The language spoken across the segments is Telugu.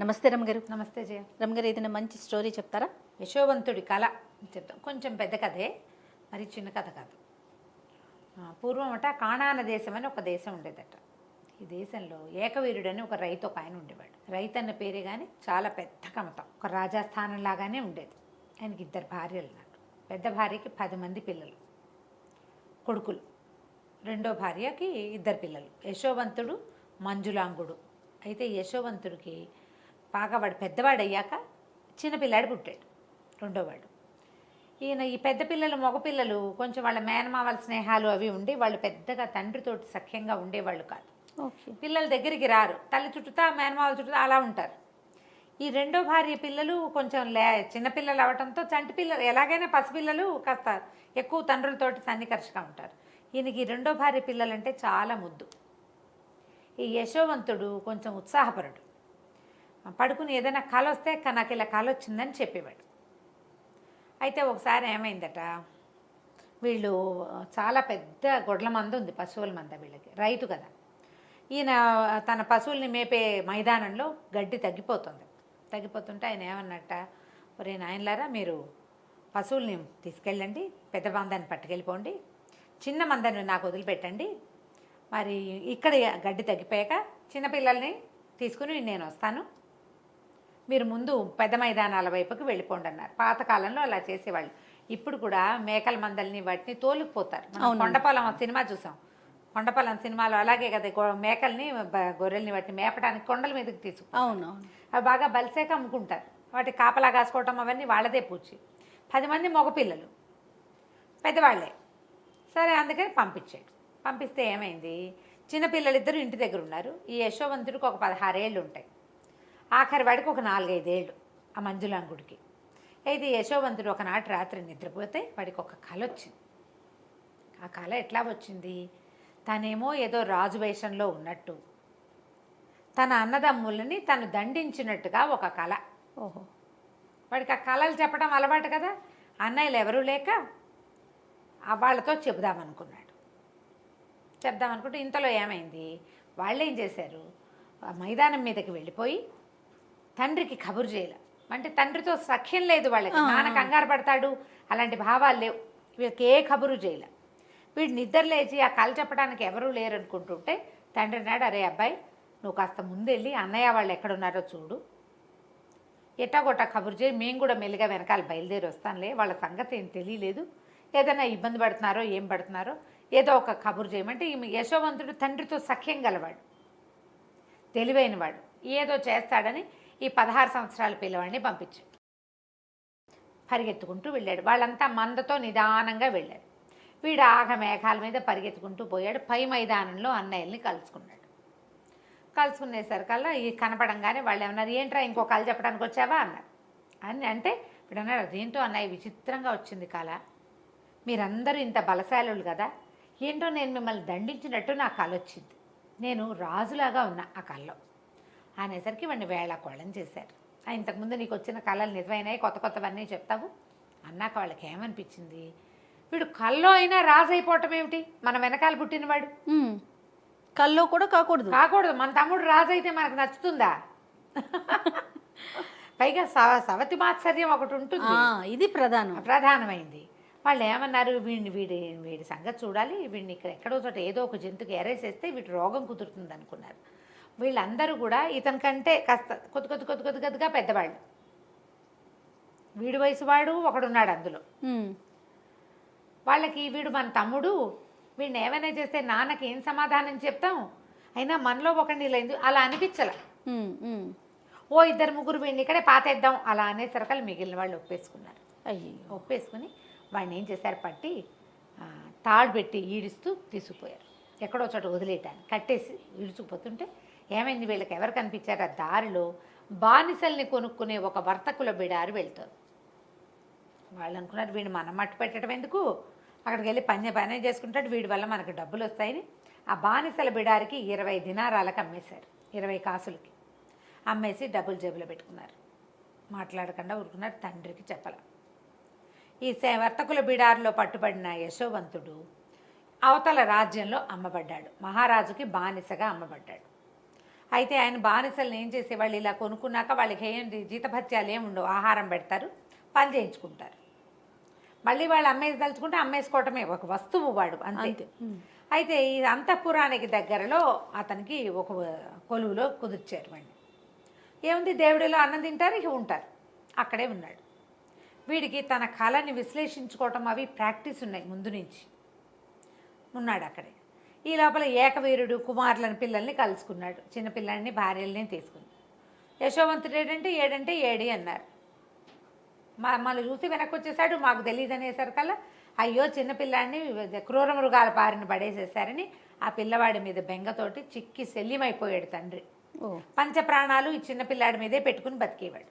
నమస్తే రమగారు. నమస్తే జయ. రమగారు, ఏదైనా మంచి స్టోరీ చెప్తారా? యశోవంతుడి కళ చెప్తాం. కొంచెం పెద్ద కథే, మరి చిన్న కథ కాదు. పూర్వం కాణాన దేశం అని ఒక దేశం ఉండేదట. ఈ దేశంలో ఏకవీరుడని ఒక రైతు ఒక ఆయన ఉండేవాడు. రైతు అన్న పేరే కానీ చాలా పెద్ద కమతం, ఒక రాజస్థానం లాగానే ఉండేది. ఆయనకి 2 భార్యలు అన్నట్టు. పెద్ద భార్యకి 10 మంది పిల్లలు, కొడుకులు. రెండో భార్యకి 2 పిల్లలు, యశోవంతుడు మంజులాంగుడు. అయితే యశోవంతుడికి బాగా వాడు పెద్దవాడు అయ్యాక చిన్నపిల్లాడు పుట్టాడు, రెండోవాడు. ఈయన ఈ పెద్ద పిల్లలు మగపిల్లలు కొంచెం వాళ్ళ మేనమావల స్నేహాలు అవి ఉండి వాళ్ళు పెద్దగా తండ్రితోటి సఖ్యంగా ఉండేవాళ్ళు కాదు. పిల్లల దగ్గరికి రారు, తల్లి చుట్టూతా మేనమావల చుట్టూతా అలా ఉంటారు. ఈ రెండో భార్య పిల్లలు కొంచెం చిన్నపిల్లలు అవడంతో చంటి పిల్లలు ఎలాగైనా పసిపిల్లలు కాస్త ఎక్కువ తండ్రులతోటి సన్నికర్షగా ఉంటారు. ఈయనకి రెండో భార్య పిల్లలంటే చాలా ముద్దు. ఈ యశోవంతుడు కొంచెం ఉత్సాహపరుడు. పడుకుని ఏదైనా కల వస్తే నాకు ఇలా కల వచ్చిందని చెప్పేవాడు. అయితే ఒకసారి ఏమైందట, వీళ్ళు చాలా పెద్ద గొడ్ల మంద ఉంది, పశువుల మంద. వీళ్ళకి రైతు కదా. ఈయన తన పశువుల్ని మేపే మైదానంలో గడ్డి తగ్గిపోతుంటే ఆయన ఏమన్నట్ట, ఒరే నాయనలారా, మీరు పశువుల్ని తీసుకెళ్ళండి, పెద్ద మందాన్ని పట్టుకెళ్ళిపోండి, చిన్న మందాన్ని నాకు వదిలిపెట్టండి, మరి ఇక్కడ గడ్డి తగ్గిపోయాక చిన్నపిల్లల్ని తీసుకుని నేను వస్తాను, మీరు ముందు పెద్ద మైదానాల వైపుకి వెళ్ళిపోండి అన్నారు. పాతకాలంలో అలా చేసేవాళ్ళు. ఇప్పుడు కూడా మేకల మందల్ని వాటిని తోలుకుపోతారు. మనం కొండపాలెం సినిమా చూసాం. కొండపాలెం సినిమాలో అలాగే కదా, మేకల్ని గొర్రెల్ని వాటిని మేపడానికి కొండల మీదకి తీసుకుంటారు. అవి బాగా బలిసాక అమ్ముకుంటారు. వాటి కాపలా కాసుకోవటం అవన్నీ వాళ్ళదే పూచి. 10 మంది మగపిల్లలు, పెద్దవాళ్ళే. సరే, అందుకని పంపిస్తే ఏమైంది, చిన్నపిల్లలిద్దరూ ఇంటి దగ్గర ఉన్నారు. ఈ యశోవంతుడికి ఒక 16 ఏళ్ళు ఉంటాయి, ఆఖరి వాడికి ఒక 4-5 ఏళ్ళు ఆ మంజులాంగుడికి. అయితే యశోవంతుడు ఒకనాటి రాత్రి నిద్రపోతే వాడికి ఒక కల వచ్చింది. ఆ కల ఎట్లా వచ్చింది, తనేమో ఏదో రాజు వేషంలో ఉన్నట్టు, తన అన్నదమ్ములని తను దండించినట్టుగా ఒక కల. ఓహో. వాడికి ఆ కళలు చెప్పడం అలవాటు కదా. అన్నయ్యలు ఎవరూ లేక వాళ్ళతో చెప్దామనుకుంటే ఇంతలో ఏమైంది, వాళ్ళు ఏం చేశారు, మైదానం మీదకి వెళ్ళిపోయి తండ్రికి కబురు చేయాలి. అంటే తండ్రితో సఖ్యం లేదు వాళ్ళకి, నాన్న కంగారు పడతాడు, అలాంటి భావాలు లేవు. వీళ్ళకి ఏ కబురు చేయాలి. వీడు నిద్ర లేచి ఆ కళ చెప్పడానికి ఎవరూ లేరు అనుకుంటుంటే తండ్రి అన్నాడు, అరే అబ్బాయి, నువ్వు కాస్త ముందెళ్ళి అన్నయ్య వాళ్ళు ఎక్కడున్నారో చూడు, ఎట్టాగొట్టా కబురు చేయి, మేము కూడా మెల్లిగా వెనకాల బయలుదేరి వస్తానులే, వాళ్ళ సంగతి ఏం తెలియలేదు, ఏదైనా ఇబ్బంది పడుతున్నారో ఏం పడుతున్నారో ఏదో ఒక కబురు చేయమంటే. ఈ యశోవంతుడు తండ్రితో సఖ్యం గలవాడు, తెలివైనవాడు, ఏదో చేస్తాడని ఈ 16 సంవత్సరాల పిల్లవాడిని పంపించాడు. పరిగెత్తుకుంటూ వెళ్ళాడు. వాళ్ళంతా మందతో నిదానంగా వెళ్ళారు. వీడు ఆగ మేఘాల మీద పరిగెత్తుకుంటూ పోయాడు. పై మైదానంలో అన్నయ్యల్ని కలుసుకునేసరికల్లా ఈ కనపడంగానే వాళ్ళు ఏమన్నారు, ఏంట్రా ఇంకో కళ చెప్పడానికి వచ్చావా అన్నారు. అంటే ఇప్పుడు అన్నారు, అదేంటో అన్నయ్య విచిత్రంగా వచ్చింది కళ, మీరందరూ ఇంత బలశాలులు కదా, ఏంటో నేను మిమ్మల్ని దండించినట్టు నా కళ వచ్చింది, నేను రాజులాగా ఉన్నా ఆ కళలో అనేసరికి వాడిని వేళాకోళం చేశారు. ఇంతకుముందు నీకు వచ్చిన కళలు నిజమైనాయి, కొత్తవన్నీ చెప్తావు అన్నాక వాళ్ళకి ఏమనిపించింది, వీడు కల్లో అయినా రాజు అయిపోవటం ఏమిటి, మన వెనకాల పుట్టినవాడు, కల్లో కూడా కాకూడదు. మన తమ్ముడు రాజు అయితే మనకు నచ్చుతుందా? పైగా సవతి మాత్సర్యం ఒకటి ఉంటుంది, ఇది ప్రధానమైంది. వాళ్ళు ఏమన్నారు, వీడి సంగతి చూడాలి, వీడిని ఇక్కడ ఎక్కడో చోట ఏదో ఒక జంతువుకి ఎరేసేస్తే వీటి రోగం కుదురుతుంది అనుకున్నారు. వీళ్ళందరూ కూడా ఇతని కంటే కాస్త కొద్దిగా పెద్దవాళ్ళు. వీడి వయసు వాడు ఒకడున్నాడు అందులో. వాళ్ళకి వీడు మన తమ్ముడు, వీడిని ఏమైనా చేస్తే నాన్నకి ఏం సమాధానం చెప్తాం, అయినా మనలో ఒకడిని ఇలా అలా అనిపించలే. ఓ 2-3 వీడిని ఇక్కడే పాతేద్దాం అలా అనేసరికలు మిగిలిన వాళ్ళు ఒప్పేసుకున్నారు. ఒప్పేసుకుని వాడిని ఏం చేశారు, పట్టి తాడు పెట్టి ఈడుస్తూ తీసుకుపోయారు. ఎక్కడో చోట వదిలేయటాన్ని కట్టేసి ఈడ్చుకుపోతుంటే ఏమైంది, వీళ్ళకి ఎవరు కనిపించారు, ఆ దారిలో బానిసల్ని కొనుక్కునే ఒక వర్తకుల బిడారు వెళ్తారు. వాళ్ళు అనుకున్నారు, వీడిని మనం మట్టు పెట్టడం ఎందుకు, అక్కడికి వెళ్ళి పని చేసుకుంటాడు, వీడి వల్ల మనకు డబ్బులు వస్తాయని ఆ బానిసల బిడారికి 20 దినారాలకు అమ్మేశారు, 20 కాసులకి అమ్మేసి డబ్బులు జేబులో పెట్టుకున్నారు. మాట్లాడకుండా ఊరుకున్నారు, తండ్రికి చెప్పాల. ఈ వర్తకుల బిడారులో పట్టుబడిన యశోవంతుడు అవతల రాజ్యంలో అమ్మబడ్డాడు, మహారాజుకి బానిసగా అమ్మబడ్డాడు. అయితే ఆయన బానిసలను ఏం చేసేవాళ్ళు, ఇలా కొనుక్కున్నాక వాళ్ళకి ఏంటి జీతభత్యాలు ఏమి ఉండవు, ఆహారం పెడతారు, పని చేయించుకుంటారు. మళ్ళీ వాళ్ళు అమ్మేదలుచుకుంటే అమ్మేసుకోవటమే, ఒక వస్తువు వాడు అంతే. అంతే. అయితే ఈ అంతఃపురానికి దగ్గరలో అతనికి ఒక కొలువులో కుదిర్చారు వాడిని. ఏముంది, దేవుడిలో అన్నం తింటారు, ఇక ఉంటారు, అక్కడే ఉన్నాడు. వీడికి తన కళని విశ్లేషించుకోవటం అవి ప్రాక్టీస్ ఉన్నాయి, ముందు నుంచి ఉన్నాడు అక్కడే. ఈ లోపల ఏకవీరుడు కుమారులను పిల్లల్ని కలుసుకున్నాడు, చిన్నపిల్లాడిని భార్యల్ని తీసుకుని. యశోవంతుడు ఏడంటే ఏడి అన్నారు. మమ్మల్ని చూసి వెనక్కి వచ్చేసాడు, మాకు తెలియదు అనేసరికల్లా అయ్యో చిన్నపిల్లాడిని క్రూర మృగాల బారిన పడేసేసారని ఆ పిల్లవాడి మీద బెంగతోటి చిక్కి శల్యమైపోయాడు తండ్రి. పంచప్రాణాలు ఈ చిన్నపిల్లాడి మీదే పెట్టుకుని బతికేవాడు.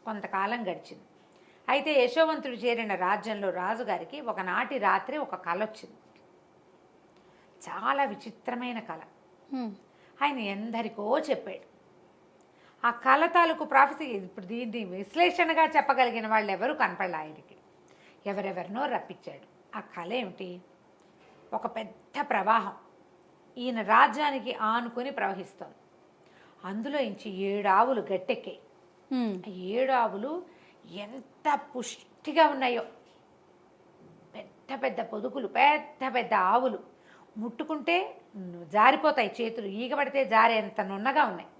కొంతకాలం గడిచింది. అయితే యశోవంతుడు చేరిన రాజ్యంలో రాజుగారికి ఒకనాటి రాత్రి ఒక కల వచ్చింది. చాలా విచిత్రమైన కళ. ఆయన ఎందరికో చెప్పాడు. ఆ కళ తాలూకు ప్రాఫెసీ ఇప్పుడు దీన్ని విశ్లేషణగా చెప్పగలిగిన వాళ్ళు ఎవరు కనపడలే ఆయనకి. ఎవరెవరినో రప్పించాడు. ఆ కళ ఏమిటి, ఒక పెద్ద ప్రవాహం ఈయన రాజ్యానికి ఆనుకొని ప్రవహిస్తుంది. అందులో ఇంచి 7 ఆవులు గట్టెక్కాయి. 7 ఆవులు ఎంత పుష్టిగా ఉన్నాయో, పెద్ద పెద్ద పొదుకులు, పెద్ద పెద్ద ఆవులు, ముట్టుకుంటే జారిపోతాయి చేతులు, ఈగబడితే జారేంత నున్నగా ఉన్నాయి.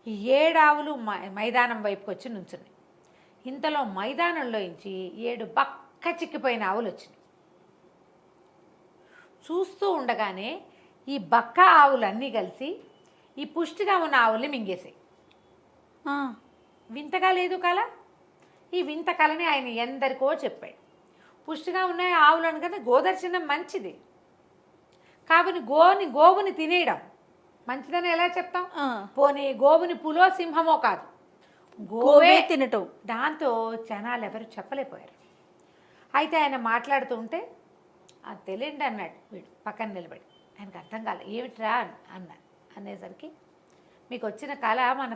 ఈ 7 ఆవులు మైదానం వైపుకి వచ్చి నుంచున్నాయి. ఇంతలో మైదానంలో నుంచి 7 బక్క చిక్కిపోయిన ఆవులు వచ్చినాయి. చూస్తూ ఉండగానే ఈ బక్క ఆవులన్నీ కలిసి ఈ పుష్టిగా ఉన్న ఆవుల్ని మింగేసాయి. వింతగా లేదు కళ. ఈ వింత కళని ఆయన ఎందరికో చెప్పాడు. పుష్టిగా ఉన్నాయి ఆవులు అనగానే గోదర్శనం మంచిది, కాబట్టి గోవుని తినేయడం మంచిదని ఎలా చెప్తాం? పోనీ గోవుని పులో సింహమో కాదు, గోవే తినటం. దాంతో జనాలు ఎవరు చెప్పలేకపోయారు. అయితే ఆయన మాట్లాడుతూ ఉంటే అది తెలియండి అన్నాడు వీడు పక్కన నిలబడి. ఆయనకు అర్థం కాలే, ఏమిట్రా అన్నాడు. అనేసరికి మీకు వచ్చిన కళ మన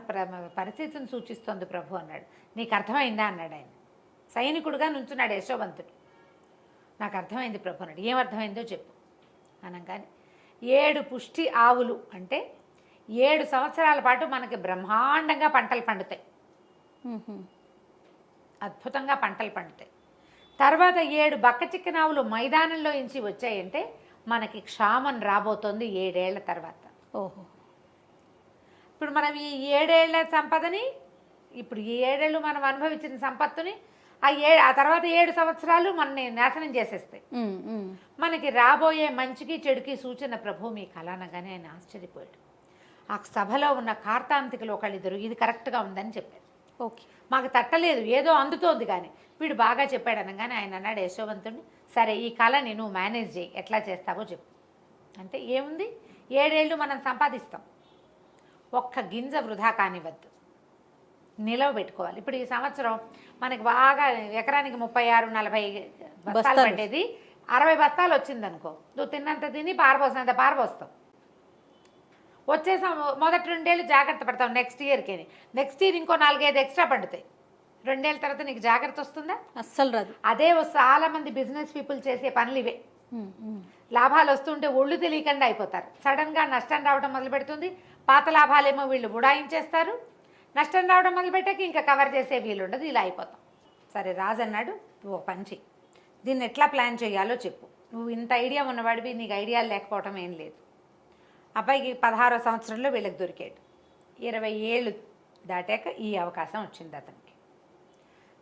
పరిస్థితిని సూచిస్తోంది ప్రభు అన్నాడు. నీకు అర్థమైందా అన్నాడు ఆయన. సైనికుడుగా నుంచున్నాడు యశోవంతుడు. నాకు అర్థమైంది ప్రభు అన్నాడు. ఏమర్థమైందో చెప్పు అనగానే 7 పుష్టి ఆవులు అంటే 7 సంవత్సరాల పాటు మనకి బ్రహ్మాండంగా పంటలు పండుతాయి, అద్భుతంగా పంటలు పండుతాయి. తర్వాత 7 బక్క చిక్కిన ఆవులు మైదానంలో నుంచి వచ్చాయంటే మనకి క్షామం రాబోతోంది 7 ఏళ్ల తర్వాత. ఓహో, ఇప్పుడు మనం ఈ 7 ఏళ్ల సంపదని, ఇప్పుడు ఈ 7 ఏళ్ళు మనం అనుభవించిన సంపత్తుని ఆ తర్వాత 7 సంవత్సరాలు మనని నాశనం చేసేస్తాయి. మనకి రాబోయే మంచికి చెడుకి సూచన ప్రభు మీ కళ అనగానే ఆయన ఆశ్చర్యపోయాడు. ఆ సభలో ఉన్న కార్తాంతికులు ఒకళ్ళిద్దరు ఇది కరెక్ట్గా ఉందని చెప్పారు. ఓకే, మాకు తట్టలేదు, ఏదో అందుతోంది కానీ వీడు బాగా చెప్పాడు అనగానే ఆయన అన్నాడు యశోవంతుడిని, సరే ఈ కళని నువ్వు మేనేజ్ చేయి, ఎట్లా చేస్తావో చెప్పు. అంటే ఏముంది, 7 ఏళ్ళు మనం సంపాదిస్తాం, ఒక్క గింజ వృధా కానివ్వద్దు, నిలవ పెట్టుకోవాలి. ఇప్పుడు ఈ సంవత్సరం మనకి బాగా ఎకరానికి 36-40 బస్తాలు పట్టేది 60 బస్తాలు వచ్చిందనుకో, నువ్వు తిన్నంత తిని పారబోసినంత పారబోస్తావు. వచ్చే మొదటి 2 ఏళ్ళు జాగ్రత్త పడతావు, నెక్స్ట్ నెక్స్ట్ ఇయర్ ఇంకో 4-5 ఎక్స్ట్రా పండుతాయి. 2 ఏళ్ళ తర్వాత నీకు జాగ్రత్త వస్తుందా? అస్సలు రాదు. అదే చాలా మంది బిజినెస్ పీపుల్ చేసే పనులు ఇవే. లాభాలు వస్తుంటే ఒళ్ళు తెలియకుండా అయిపోతారు, సడన్గా నష్టం రావడం మొదలు పెడుతుంది. పాత లాభాలేమో వీళ్ళు ఉడాయించేస్తారు, నష్టం రావడం మొదలుపెట్టాక ఇంకా కవర్ చేసే వీలుండదు, ఇలా అయిపోతాం. సరే రాజు అన్నాడు, ఓ పంచి దీన్ని ఎట్లా ప్లాన్ చేయాలో చెప్పు. నువ్వు ఇంత ఐడియా ఉన్నవాడివి, నీకు ఐడియాలు లేకపోవటం ఏం లేదు. అబ్బాయికి 16వ సంవత్సరంలో వీళ్ళకి దొరికాడు. 20 ఏళ్ళు దాటాక ఈ అవకాశం వచ్చింది అతనికి.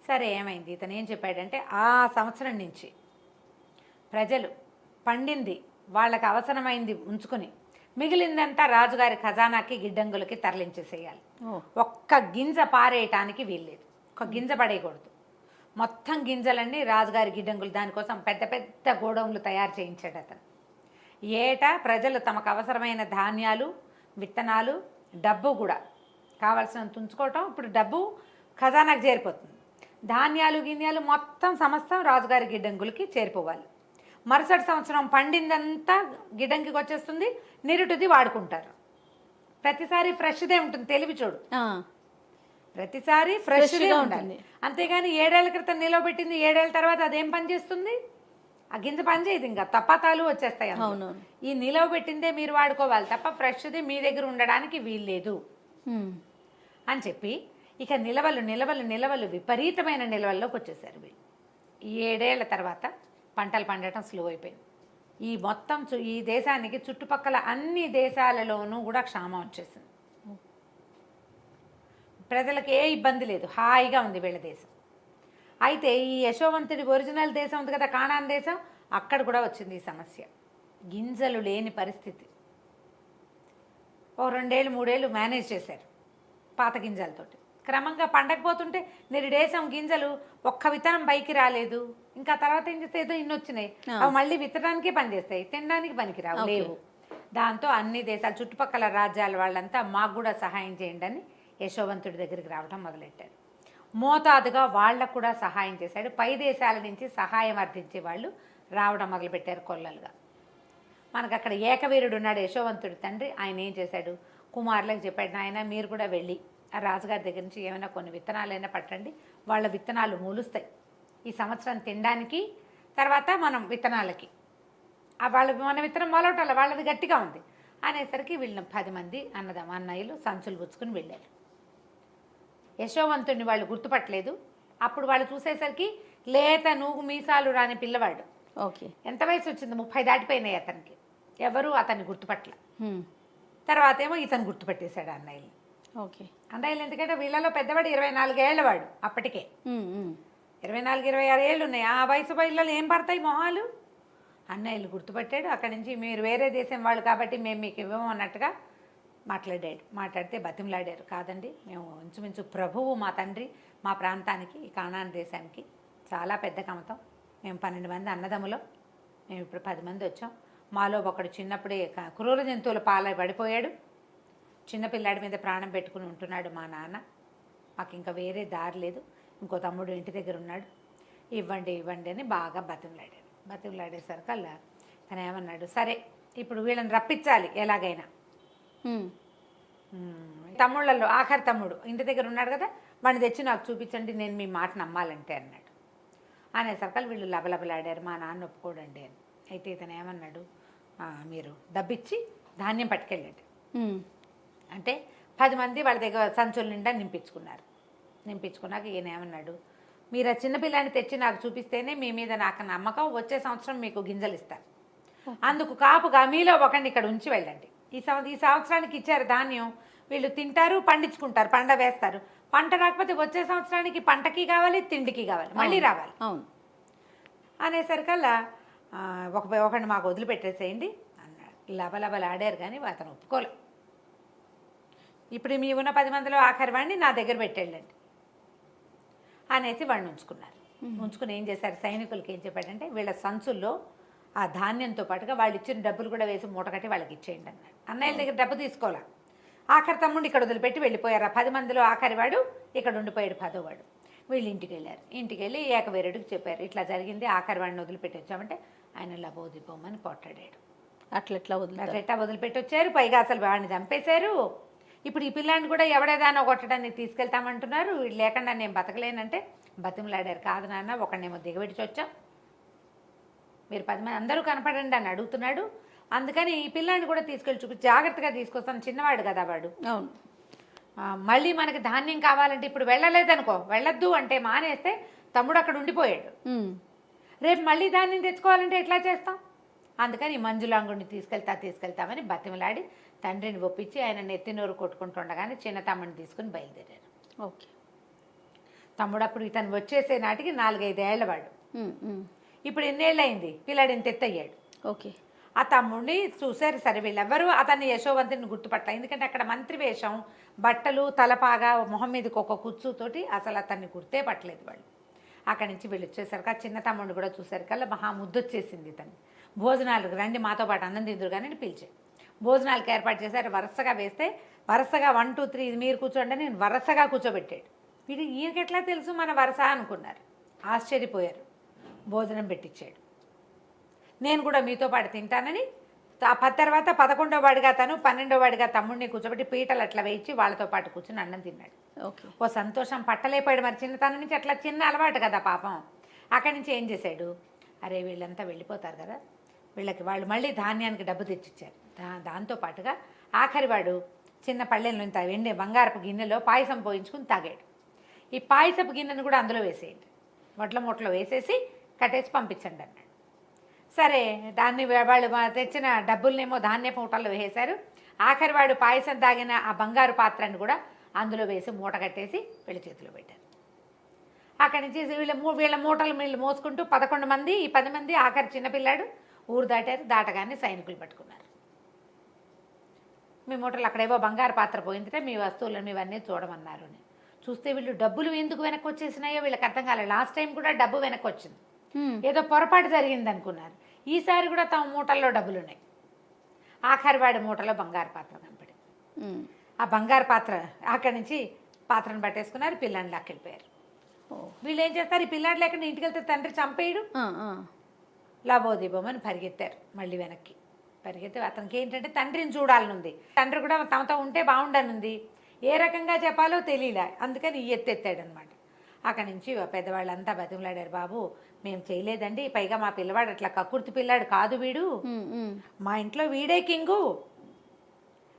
సరే ఏమైంది, ఇతను ఏం చెప్పాడంటే ఆ సంవత్సరం నుంచి ప్రజలు పండింది వాళ్ళకి అవసరమైంది ఉంచుకొని మిగిలిందంతా రాజుగారి ఖజానాకి గిడ్డంగులకి తరలించేసేయాలి. ఒక్క గింజ పారేయటానికి వీల్లేదు, ఒక్క గింజ పడేయకూడదు. మొత్తం గింజలన్నీ రాజుగారి గిడ్డంగులు, దానికోసం పెద్ద పెద్ద గోడౌన్లు తయారు చేయించాడు అతను. ఏటా ప్రజలు తమకు అవసరమైన ధాన్యాలు, విత్తనాలు, డబ్బు కూడా కావాల్సినంత ఉంచుకోవటం. ఇప్పుడు డబ్బు ఖజానాకు చేరిపోతుంది, ధాన్యాలు గిన్యాలు మొత్తం సమస్తం రాజుగారి గిడ్డంగులకి చేరిపోవాలి. మరుసటి సంవత్సరం పండిందంతా గిడ్డంగికి వచ్చేస్తుంది, నిరుటిది వాడుకుంటారు. ప్రతిసారి ఫ్రెష్దే ఉంటుంది, తెలివి చూడు, ప్రతిసారి ఫ్రెష్గా ఉండాలి. అంతేగాని 7 ఏళ్ల క్రితం నిలవబెట్టింది 7 ఏళ్ల తర్వాత అదేం పని చేస్తుంది? ఆ గింజ పని చేయదు, ఇంకా తపాతాలు వచ్చేస్తాయి అందులో. అవునవును. ఈ నిలవ పెట్టిందే మీరు వాడుకోవాలి తప్ప ఫ్రెష్ది మీ దగ్గర ఉండడానికి వీల్లేదు అని చెప్పి ఇక నిలవలు విపరీతమైన నిలవల్లోకి వచ్చేసారు వీళ్ళు. ఈ 7 ఏళ్ల తర్వాత పంటలు పండటం స్లో అయిపోయింది. ఈ మొత్తం ఈ దేశానికి చుట్టుపక్కల అన్ని దేశాలలోనూ కూడా క్షామం వచ్చేసింది. ప్రజలకు ఏ ఇబ్బంది లేదు, హాయిగా ఉంది వీళ్ళ దేశం. అయితే ఈ యశోవంతుడి ఒరిజినల్ దేశం ఉంది కదా, కానాన్ దేశం, అక్కడ కూడా వచ్చింది ఈ సమస్య. గింజలు లేని పరిస్థితి. ఓ 2 ఏళ్ళు 3 ఏళ్ళు మేనేజ్ చేశారు పాత గింజలతోటి. క్రమంగా పండకపోతుంటే నిరుడేశం గింజలు ఒక్క విత్తనం పైకి రాలేదు. ఇంకా తర్వాత ఏం చేస్తే ఏదో ఇన్ని వచ్చినాయి, అవి మళ్ళీ విత్తనానికే పనిచేస్తాయి, తినడానికి పనికిరావు, లేవు. దాంతో అన్ని దేశాలు చుట్టుపక్కల రాజ్యాల వాళ్ళంతా మాకు కూడా సహాయం చేయండి అని యశోవంతుడి దగ్గరికి రావడం మొదలెట్టారు. మోతాదుగా వాళ్ళకు కూడా సహాయం చేశాడు. పై దేశాల నుంచి సహాయం అర్థించే వాళ్ళు రావడం మొదలుపెట్టారు కొల్లలుగా. మనకు అక్కడ ఏకవీరుడు ఉన్నాడు యశోవంతుడి తండ్రి. ఆయన ఏం చేశాడు, కుమారులకు చెప్పాడు, నాయన మీరు కూడా వెళ్ళి ఆ రాజుగారి దగ్గర నుంచి ఏమైనా కొన్ని విత్తనాలైనా పట్టండి, వాళ్ళ విత్తనాలు మూలుస్తాయి ఈ సంవత్సరం తినడానికి, తర్వాత మనం విత్తనాలకి మన విత్తనం మొలవటాల వాళ్ళది గట్టిగా ఉంది అనేసరికి వీళ్ళని 10 మంది అన్నయ్యలు సంచులు గుచ్చుకుని వెళ్ళారు. యశోవంతుడిని వాళ్ళు గుర్తుపట్టలేదు. అప్పుడు వాళ్ళు చూసేసరికి లేత నూగు మీసాలు రాని పిల్లవాడు. ఓకే. ఎంత వయసు వచ్చింది, 30 దాటిపోయినాయి అతనికి. ఎవరు అతన్ని గుర్తుపట్టల. తర్వాత ఏమో ఇతను గుర్తుపట్టేశాడు అన్నయ్యలు. ఓకే. అన్నయ్యలు ఎందుకంటే వీళ్ళలో పెద్దవాడు 24 ఏళ్ళవాడు అప్పటికే. 24-26 ఏళ్ళు ఉన్నాయి. ఆ వయసు పిల్లలు ఏం పడతాయి మొహాలు. అన్నయ్యలు గుర్తుపట్టాడు. అక్కడి నుంచి మీరు వేరే దేశం వాళ్ళు కాబట్టి మేము మీకు ఇవ్వము అన్నట్టుగా మాట్లాడితే బతిమలాడారు. కాదండి, మేము ఇంచుమించు ప్రభువు మా తండ్రి మా ప్రాంతానికి, ఈ కానాన్ దేశానికి చాలా పెద్ద కమతం. మేము 12 మంది అన్నదమ్ములం, మేము ఇప్పుడు 10 మంది వచ్చాం. మాలో ఒకడు చిన్నప్పుడే క్రూర జంతువుల పాల పడిపోయాడు. చిన్నపిల్లాడి మీద ప్రాణం పెట్టుకుని ఉంటున్నాడు మా నాన్న. మాకు ఇంకా వేరే దారి లేదు. ఇంకో తమ్ముడు ఇంటి దగ్గర ఉన్నాడు, ఇవ్వండి అని బాగా బతిమలాడేసరికల్లా తను ఏమన్నాడు, సరే ఇప్పుడు వీళ్ళని రప్పించాలి ఎలాగైనా. తమ్ముళ్ళల్లో ఆఖరి తమ్ముడు ఇంటి దగ్గర ఉన్నాడు కదా, వాడిని తెచ్చి నాకు చూపించండి, నేను మీ మాట నమ్మాలంటే అన్నాడు. అనేసరికల్ వీళ్ళు లబలబలాడారు, మా నాన్న ఒప్పుకోడండి అని. అయితే ఇతను ఏమన్నాడు, మీరు డబ్బిచ్చి ధాన్యం పట్టుకెళ్ళండి అంటే 10 మంది వాళ్ళ దగ్గర సంచుల నిండా నింపించుకున్నాక ఈయన ఏమన్నాడు, మీరు ఆ చిన్నపిల్లాన్ని తెచ్చి నాకు చూపిస్తేనే మీ మీద నాకు నమ్మకం, వచ్చే సంవత్సరం మీకు గింజలు ఇస్తారు, అందుకు కాపుగా మీలో ఒకరిని ఇక్కడ ఉంచి వెళ్ళండి. ఈ సంవత్సరానికి ఇచ్చారు ధాన్యం, వీళ్ళు తింటారు, పండించుకుంటారు, పంట వేస్తారు. పంట రాకపోతే వచ్చే సంవత్సరానికి పంటకి కావాలి, తిండికి కావాలి, మళ్ళీ రావాలి. అవును అనేసరికల్లా ఒకరిని మాకు వదిలిపెట్టేసేయండి అన్నాడు. లబలబలాడారు కానీ అతను ఒప్పుకోలే. ఇప్పుడు మీ ఉన్న 10 మందిలో ఆఖరి వాడిని నా దగ్గర పెట్టేళ్ళండి అనేసి వాడిని ఉంచుకుని ఏం చేశారు, సైనికులకి ఏం చెప్పాడంటే వీళ్ళ సంచుల్లో ఆ ధాన్యంతో పాటుగా వాళ్ళు ఇచ్చిన డబ్బులు కూడా వేసి మూట కట్టి వాళ్ళకి ఇచ్చేయండి అన్నాడు. అన్నయ్యల దగ్గర డబ్బు తీసుకోవాలా. ఆఖరి తమ్ముడు ఇక్కడ వదిలిపెట్టి వెళ్ళిపోయారు. ఆ 10 మందిలో ఆఖరి వాడు ఇక్కడ ఉండిపోయాడు, 10వ వాడు. వీళ్ళు ఇంటికి వెళ్ళారు. ఇంటికి వెళ్ళి ఏకవీరుడికి చెప్పారు, ఇట్లా జరిగింది, ఆఖరి వాడిని వదిలిపెట్టి వచ్చామంటే ఆయన లబోదిపోమని కొట్టాడాడు. అట్లా వదిలిపెట్టి వచ్చారు, పైగా అసలు వాడిని చంపేశారు. ఇప్పుడు ఈ పిల్లాన్ని కూడా ఎవడేదానో కొట్టడానికి తీసుకెళ్తామంటున్నారు. వీడు లేకుండా నేను బతకలేనంటే బతిమలాడారు. కాదు నాన్న, ఒకడినేమో దిగబెట్టి వచ్చాం, మీరు 10 మంది అందరూ కనపడండి అని అడుగుతున్నాడు. అందుకని ఈ పిల్లాన్ని కూడా తీసుకెళ్ళి చూపించి జాగ్రత్తగా తీసుకొస్తాను, చిన్నవాడు కదా వాడు. అవును. మళ్ళీ మనకి ధాన్యం కావాలంటే ఇప్పుడు వెళ్ళలేదనుకో, వెళ్ళొద్దు అంటే మానేస్తే తమ్ముడు అక్కడ ఉండిపోయాడు. రేపు మళ్ళీ ధాన్యం తెచ్చుకోవాలంటే ఎట్లా చేస్తాం, అందుకని మంజులాంగుడిని తీసుకెళ్తామని బతిమలాడి తండ్రిని ఒప్పించి ఆయన నెత్తినోరు కొట్టుకుంటుండగానే చిన్న తమ్ముడిని తీసుకుని బయలుదేరారు. ఓకే. తమ్ముడు అప్పుడు ఇతను వచ్చేసే నాటికి 4-5 ఏళ్ళవాడు. ఇప్పుడు ఎన్నేళ్ళు అయింది, పిల్లాడు ఇంత ఎత్తయ్యాడు. ఓకే. ఆ తమ్ముడిని చూశారు. సరే వీళ్ళెవ్వరూ అతన్ని యశోవంతుని గుర్తుపట్ల, ఎందుకంటే అక్కడ మంత్రి వేషం, బట్టలు, తలపాగా, మొహం మీదకి ఒక కుచ్చుతోటి అసలు అతన్ని గుర్తే పట్టలేదు వాళ్ళు. అక్కడి నుంచి వీళ్ళు వచ్చేసరికి ఆ చిన్న తమ్ముడిని కూడా చూసరికల్లా మహా ముద్దొచ్చేసింది ఇతన్ని. భోజనాలకు రండి మాతో పాటు అన్నం తిందురు కానీ పిలిచాడు. భోజనాలకు ఏర్పాటు చేశారు. వరుసగా వేస్తే వరుసగా 1, 2, 3 ఇది మీరు కూర్చోండి నేను వరుసగా కూర్చోబెట్టాడు. వీడు ఈయనకెట్లా తెలుసు మన వరుస అనుకున్నారు, ఆశ్చర్యపోయారు. భోజనం పెట్టించాడు. నేను కూడా మీతో పాటు తింటానని తర్వాత 11వ వాడిగా తను 12వ వాడిగా తమ్ముడిని కూర్చోబెట్టి పీటలు అట్లా వేయించి వాళ్ళతో పాటు కూర్చొని అన్నం తిన్నాడు. ఓ సంతోషం పట్టలేపాడు. మరి చిన్నతనం నుంచి అట్లా చిన్న అలవాటు కదా పాపం. అక్కడి నుంచి ఏం చేశాడు, అరే వీళ్ళంతా వెళ్ళిపోతారు కదా, వాళ్ళు మళ్ళీ ధాన్యానికి డబ్బు తెచ్చిచ్చారు. దాంతో పాటుగా ఆఖరి వాడు చిన్న పళ్ళెంలో వెండి బంగారపు గిన్నెలో పాయసం పోయించుకుని తాగాడు. ఈ పాయసపు గిన్నెను కూడా అందులో వేసేయండి, వడ్ల మూటలో వేసేసి కట్టేసి పంపించండి అన్నాడు. సరే దాన్ని వాళ్ళు తెచ్చిన డబ్బులనేమో ధాన్యపు మూటల్లో వేసేశారు. ఆఖరి వాడు పాయసం తాగిన ఆ బంగారు పాత్రను కూడా అందులో వేసి మూట కట్టేసి వీళ్ళ చేతిలో పెట్టారు. అక్కడి నుంచి వీళ్ళ మూటలు వీళ్ళు మోసుకుంటూ 11 మంది, ఈ 10 మంది ఆఖరి చిన్నపిల్లాడు ఊరు దాటారు. దాటగానే సైనికులు పట్టుకున్నారు. మీ మూటలు అక్కడేవో బంగారు పాత్ర పోయిందంటే మీ వస్తువులను ఇవన్నీ చూడమన్నారు అని. చూస్తే వీళ్ళు డబ్బులు ఎందుకు వెనక్కి వచ్చేసినాయో వీళ్ళకి అర్థం కాలేదు. లాస్ట్ టైం కూడా డబ్బు వెనక్కి వచ్చింది, ఏదో పొరపాటు జరిగింది అనుకున్నారు. ఈసారి కూడా తమ మూటల్లో డబ్బులు ఉన్నాయి. ఆఖరి వాడి మూటలో బంగారు పాత్ర కనపడింది. ఆ బంగారు పాత్ర అక్కడి నుంచి పాత్రను పట్టేసుకున్నారు, పిల్లాన్ని లాక్కెళ్ళిపోయారు. వీళ్ళు ఏం చేస్తారు, ఈ పిల్లాడు లేకుండా ఇంటికి వెళ్తే తండ్రి చంపేయడు, లాభోదీపం అని పరిగెత్తారు. మళ్ళీ వెనక్కి పరిగెత్తి అతనికి ఏంటంటే తండ్రిని చూడాలనుంది. తండ్రి కూడా తమతో ఉంటే బాగుండనుంది, ఏ రకంగా చెప్పాలో తెలియలే, అందుకని ఎత్తెత్తాడనమాట. అక్కడి నుంచి పెద్దవాళ్ళంతా బతిమలాడారు, బాబు మేము చేయలేదండి, పైగా మా పిల్లవాడు అట్లా కక్కుర్తి పిల్లాడు కాదు, వీడు మా ఇంట్లో వీడే కింగు,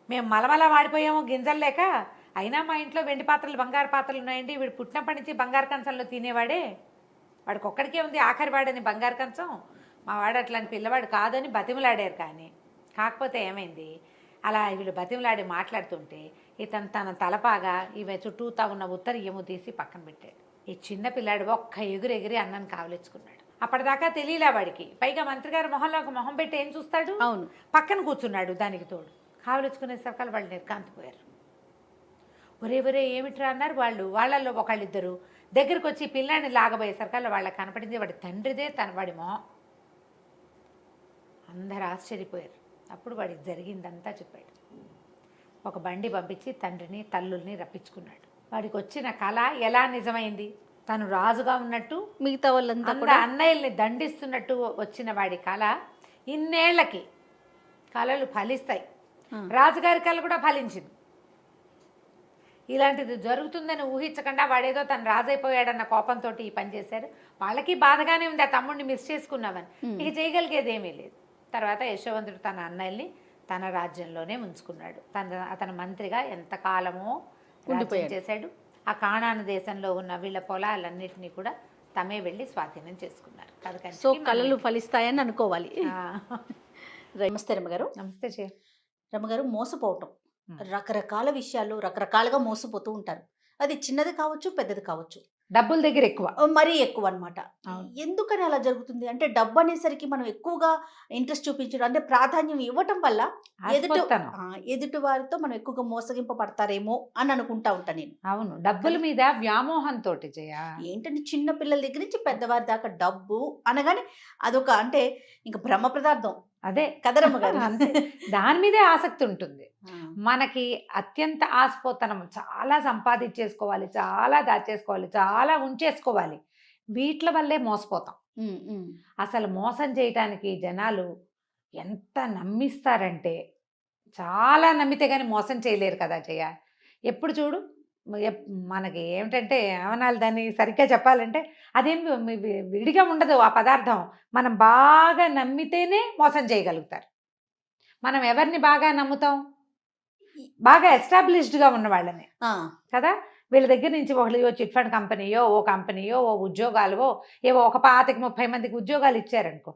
మేము మలమల వాడిపోయాము గింజలు లేక, అయినా మా ఇంట్లో వెండి పాత్రలు బంగారు పాత్రలు ఉన్నాయండి, వీడు పుట్టినప్పటి నుంచి బంగారు కంచంలో తినేవాడే, వాడికి ఒక్కడికే ఉంది ఆఖరి వాడని బంగారు కంచం, మా వాడు అట్లాంటి పిల్లవాడు కాదని బతిమలాడారు. కానీ కాకపోతే ఏమైంది, అలా వీళ్ళు బతిమలాడి మాట్లాడుతుంటే ఇతను తన తలపాగా ఇవి చుట్టూతా ఉన్న ఉత్తరీయము తీసి పక్కన పెట్టాడు. ఈ చిన్న పిల్లాడు ఒక్క ఎగిరి అన్నాన్ని కావలించుకున్నాడు. అప్పటిదాకా తెలియలే వాడికి. పైగా మంత్రి గారు మొహంలో ఒక మొహం పెట్టి ఏం చూస్తాడు, అవును పక్కన కూర్చున్నాడు. దానికి తోడు కావలించుకునే సరకాలు వాళ్ళు నిర్కాంతిపోయారు. ఒరే ఏమిట్రా అన్నారు వాళ్ళు. వాళ్ళల్లో ఒకళ్ళిద్దరు దగ్గరికి వచ్చి పిల్లాడిని లాగబోయే సరకాల్లో వాళ్ళకి కనపడింది వాడి తండ్రిదే, వాడి మొహం. అందరు ఆశ్చర్యపోయారు. అప్పుడు వాడికి జరిగిందంతా చెప్పాడు. ఒక బండి పంపించి తండ్రిని తల్లుల్ని రప్పించుకున్నాడు. వాడికి వచ్చిన కళ ఎలా నిజమైంది, తను రాజుగా ఉన్నట్టు మిగతా వాళ్ళంతా కూడా అన్నయ్యల్ని దండిస్తున్నట్టు వచ్చిన వాడి కళ ఇన్నేళ్లకి కళలు ఫలిస్తాయి. రాజుగారి కళ కూడా ఫలించింది. ఇలాంటిది జరుగుతుందని ఊహించకుండా వాడేదో తను రాజైపోయాడన్న కోపంతో ఈ పని చేశారు. వాళ్ళకి బాధగానే ఉంది, ఆ తమ్ముడిని మిస్ చేసుకున్నామని. ఇక చేయగలిగేది ఏమీ లేదు. తర్వాత యశోవంతుడు తన అన్నయ్యల్ని తన రాజ్యంలోనే ఉంచుకున్నాడు. అతని మంత్రిగా ఎంతకాలమో రాజ్యం చేశాడు. ఆ కానాను దేశంలో ఉన్న వీళ్ళ పొలాలన్నింటినీ కూడా తమే వెళ్ళి స్వాధీనం చేసుకున్నారు. సో కళలు ఫలిస్తాయని అనుకోవాలి. నమస్తే రమ్మగారు. నమస్తే చే రమ్మగారు. మోసపోవటం, రకరకాల విషయాలు రకరకాలుగా మోసపోతూ ఉంటారు. అది చిన్నది కావచ్చు, పెద్దది కావచ్చు. డబ్బుల దగ్గర ఎక్కువ, మరీ ఎక్కువ అనమాట. ఎందుకని అలా జరుగుతుంది అంటే, డబ్బు అనేసరికి మనం ఎక్కువగా ఇంట్రెస్ట్ చూపించడం అంటే ప్రాధాన్యం ఇవ్వటం వల్ల ఎదుటి వారితో మనం ఎక్కువగా మోసగింపబడతారేమో అని అనుకుంటా ఉంటాను నేను. అవును, డబ్బుల మీద వ్యామోహంతో ఏంటంటే చిన్న పిల్లల దగ్గర నుంచి పెద్దవారి దాకా డబ్బు అనగానే అదొక అంటే ఇంకా బ్రహ్మ పదార్థం. అదే కదరమ్మ గారు. అంతే, దాని మీదే ఆసక్తి ఉంటుంది. మనకి అత్యంత ఆస్పోతనం, చాలా సంపాదించేసుకోవాలి, చాలా దాచేసుకోవాలి, చాలా ఉంచేసుకోవాలి. వీటి వల్లే మోసపోతాం. అసలు మోసం చేయటానికి జనాలు ఎంత నమ్మిస్తారంటే, చాలా నమ్మితే కానీ మోసం చేయలేరు కదా జయ. ఎప్పుడు చూడు మనకి ఏమిటంటే ఏమనాలి దాన్ని సరిగ్గా చెప్పాలంటే, అదేం విడిగా ఉండదు ఆ పదార్థం. మనం బాగా నమ్మితేనే మోసం చేయగలుగుతారు. మనం ఎవరిని బాగా నమ్ముతాం, బాగా ఎస్టాబ్లిష్డ్గా ఉన్న వాళ్ళని కదా. వీళ్ళ దగ్గర నుంచి ఒకళ్ళు చిట్ ఫండ్ కంపెనీయో, ఓ కంపెనీయో, ఓ ఉద్యోగాలు, ఏవో ఒక 25-30 మందికి ఉద్యోగాలు ఇచ్చారనుకో,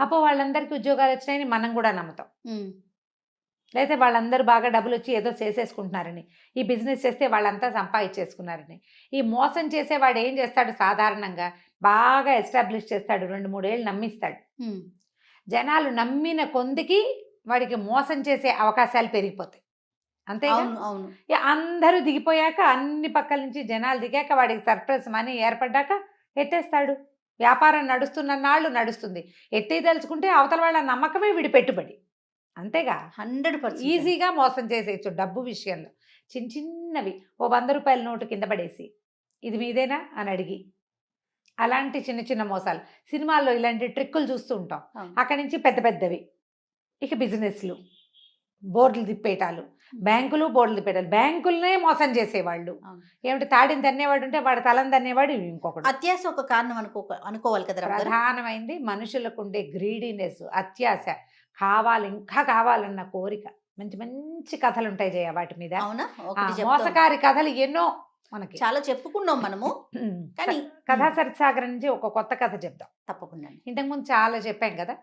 అప్పుడు వాళ్ళందరికీ ఉద్యోగాలు వచ్చినాయని మనం కూడా నమ్ముతాం. లేకపోతే వాళ్ళందరూ బాగా డబ్బులు వచ్చి ఏదో చేసేసుకుంటున్నారని, ఈ బిజినెస్ చేస్తే వాళ్ళంతా సంపాదించేసుకున్నారని. ఈ మోసం చేసేవాడు ఏం చేస్తాడు, సాధారణంగా బాగా ఎస్టాబ్లిష్ చేస్తాడు, 2-3 ఏళ్ళు నమ్మిస్తాడు. జనాలు నమ్మిన కొందికి వాడికి మోసం చేసే అవకాశాలు పెరిగిపోతాయి. అంతే. అందరూ దిగిపోయాక, అన్ని పక్కల నుంచి జనాలు దిగాక, వాడికి సర్ప్రైజ్ మనీ ఏర్పడ్డాక ఎత్తేస్తాడు. వ్యాపారం నడుస్తున్న నాళ్ళు నడుస్తుంది. ఎత్తేదలుచుకుంటే అవతల వాళ్ళ నమ్మకమే వీడి పెట్టుబడి. అంతేగా, 100% ఈజీగా మోసం చేసేయచ్చు డబ్బు విషయంలో. చిన్నవి, ఓ 100 రూపాయల నోటు కింద పడేసి ఇది మీదేనా అని అడిగి, అలాంటి చిన్న మోసాలు. సినిమాల్లో ఇలాంటి ట్రిక్కులు చూస్తూ ఉంటాం. అక్కడి నుంచి పెద్దవి, ఇక బిజినెస్లు, బోర్డులు తిప్పేయటాలు, బ్యాంకులు బోర్డులు తిప్పేటాలు, బ్యాంకులనే మోసం చేసేవాళ్ళు. అవును. ఏమిటి తాడిని తన్నేవాడు ఉంటే వాడు తలని తన్నేవాడు ఇంకొకడు. అత్యాశ ఒక కారణం అనుకోవాలి కదా రమగారు? ప్రధానమైంది మనుషులకు ఉండే గ్రీడీనెస్, అత్యాశ, కావాలి ఇంకా కావాలన్న కోరిక. మంచి మంచి కథలు ఉంటాయి జయ వాటి మీద. అవునా? ఆ, ఒకటి చెప్తాం. మోసకారి కథలు ఎన్నో మనకి. చాలా చెప్పుకున్నాం మనము, కానీ కథా సరిసాగరం నుంచి ఒక కొత్త కథ చెప్దాం. తప్పకుండా. ఇంతకుముందు చాలా చెప్పాం కదా.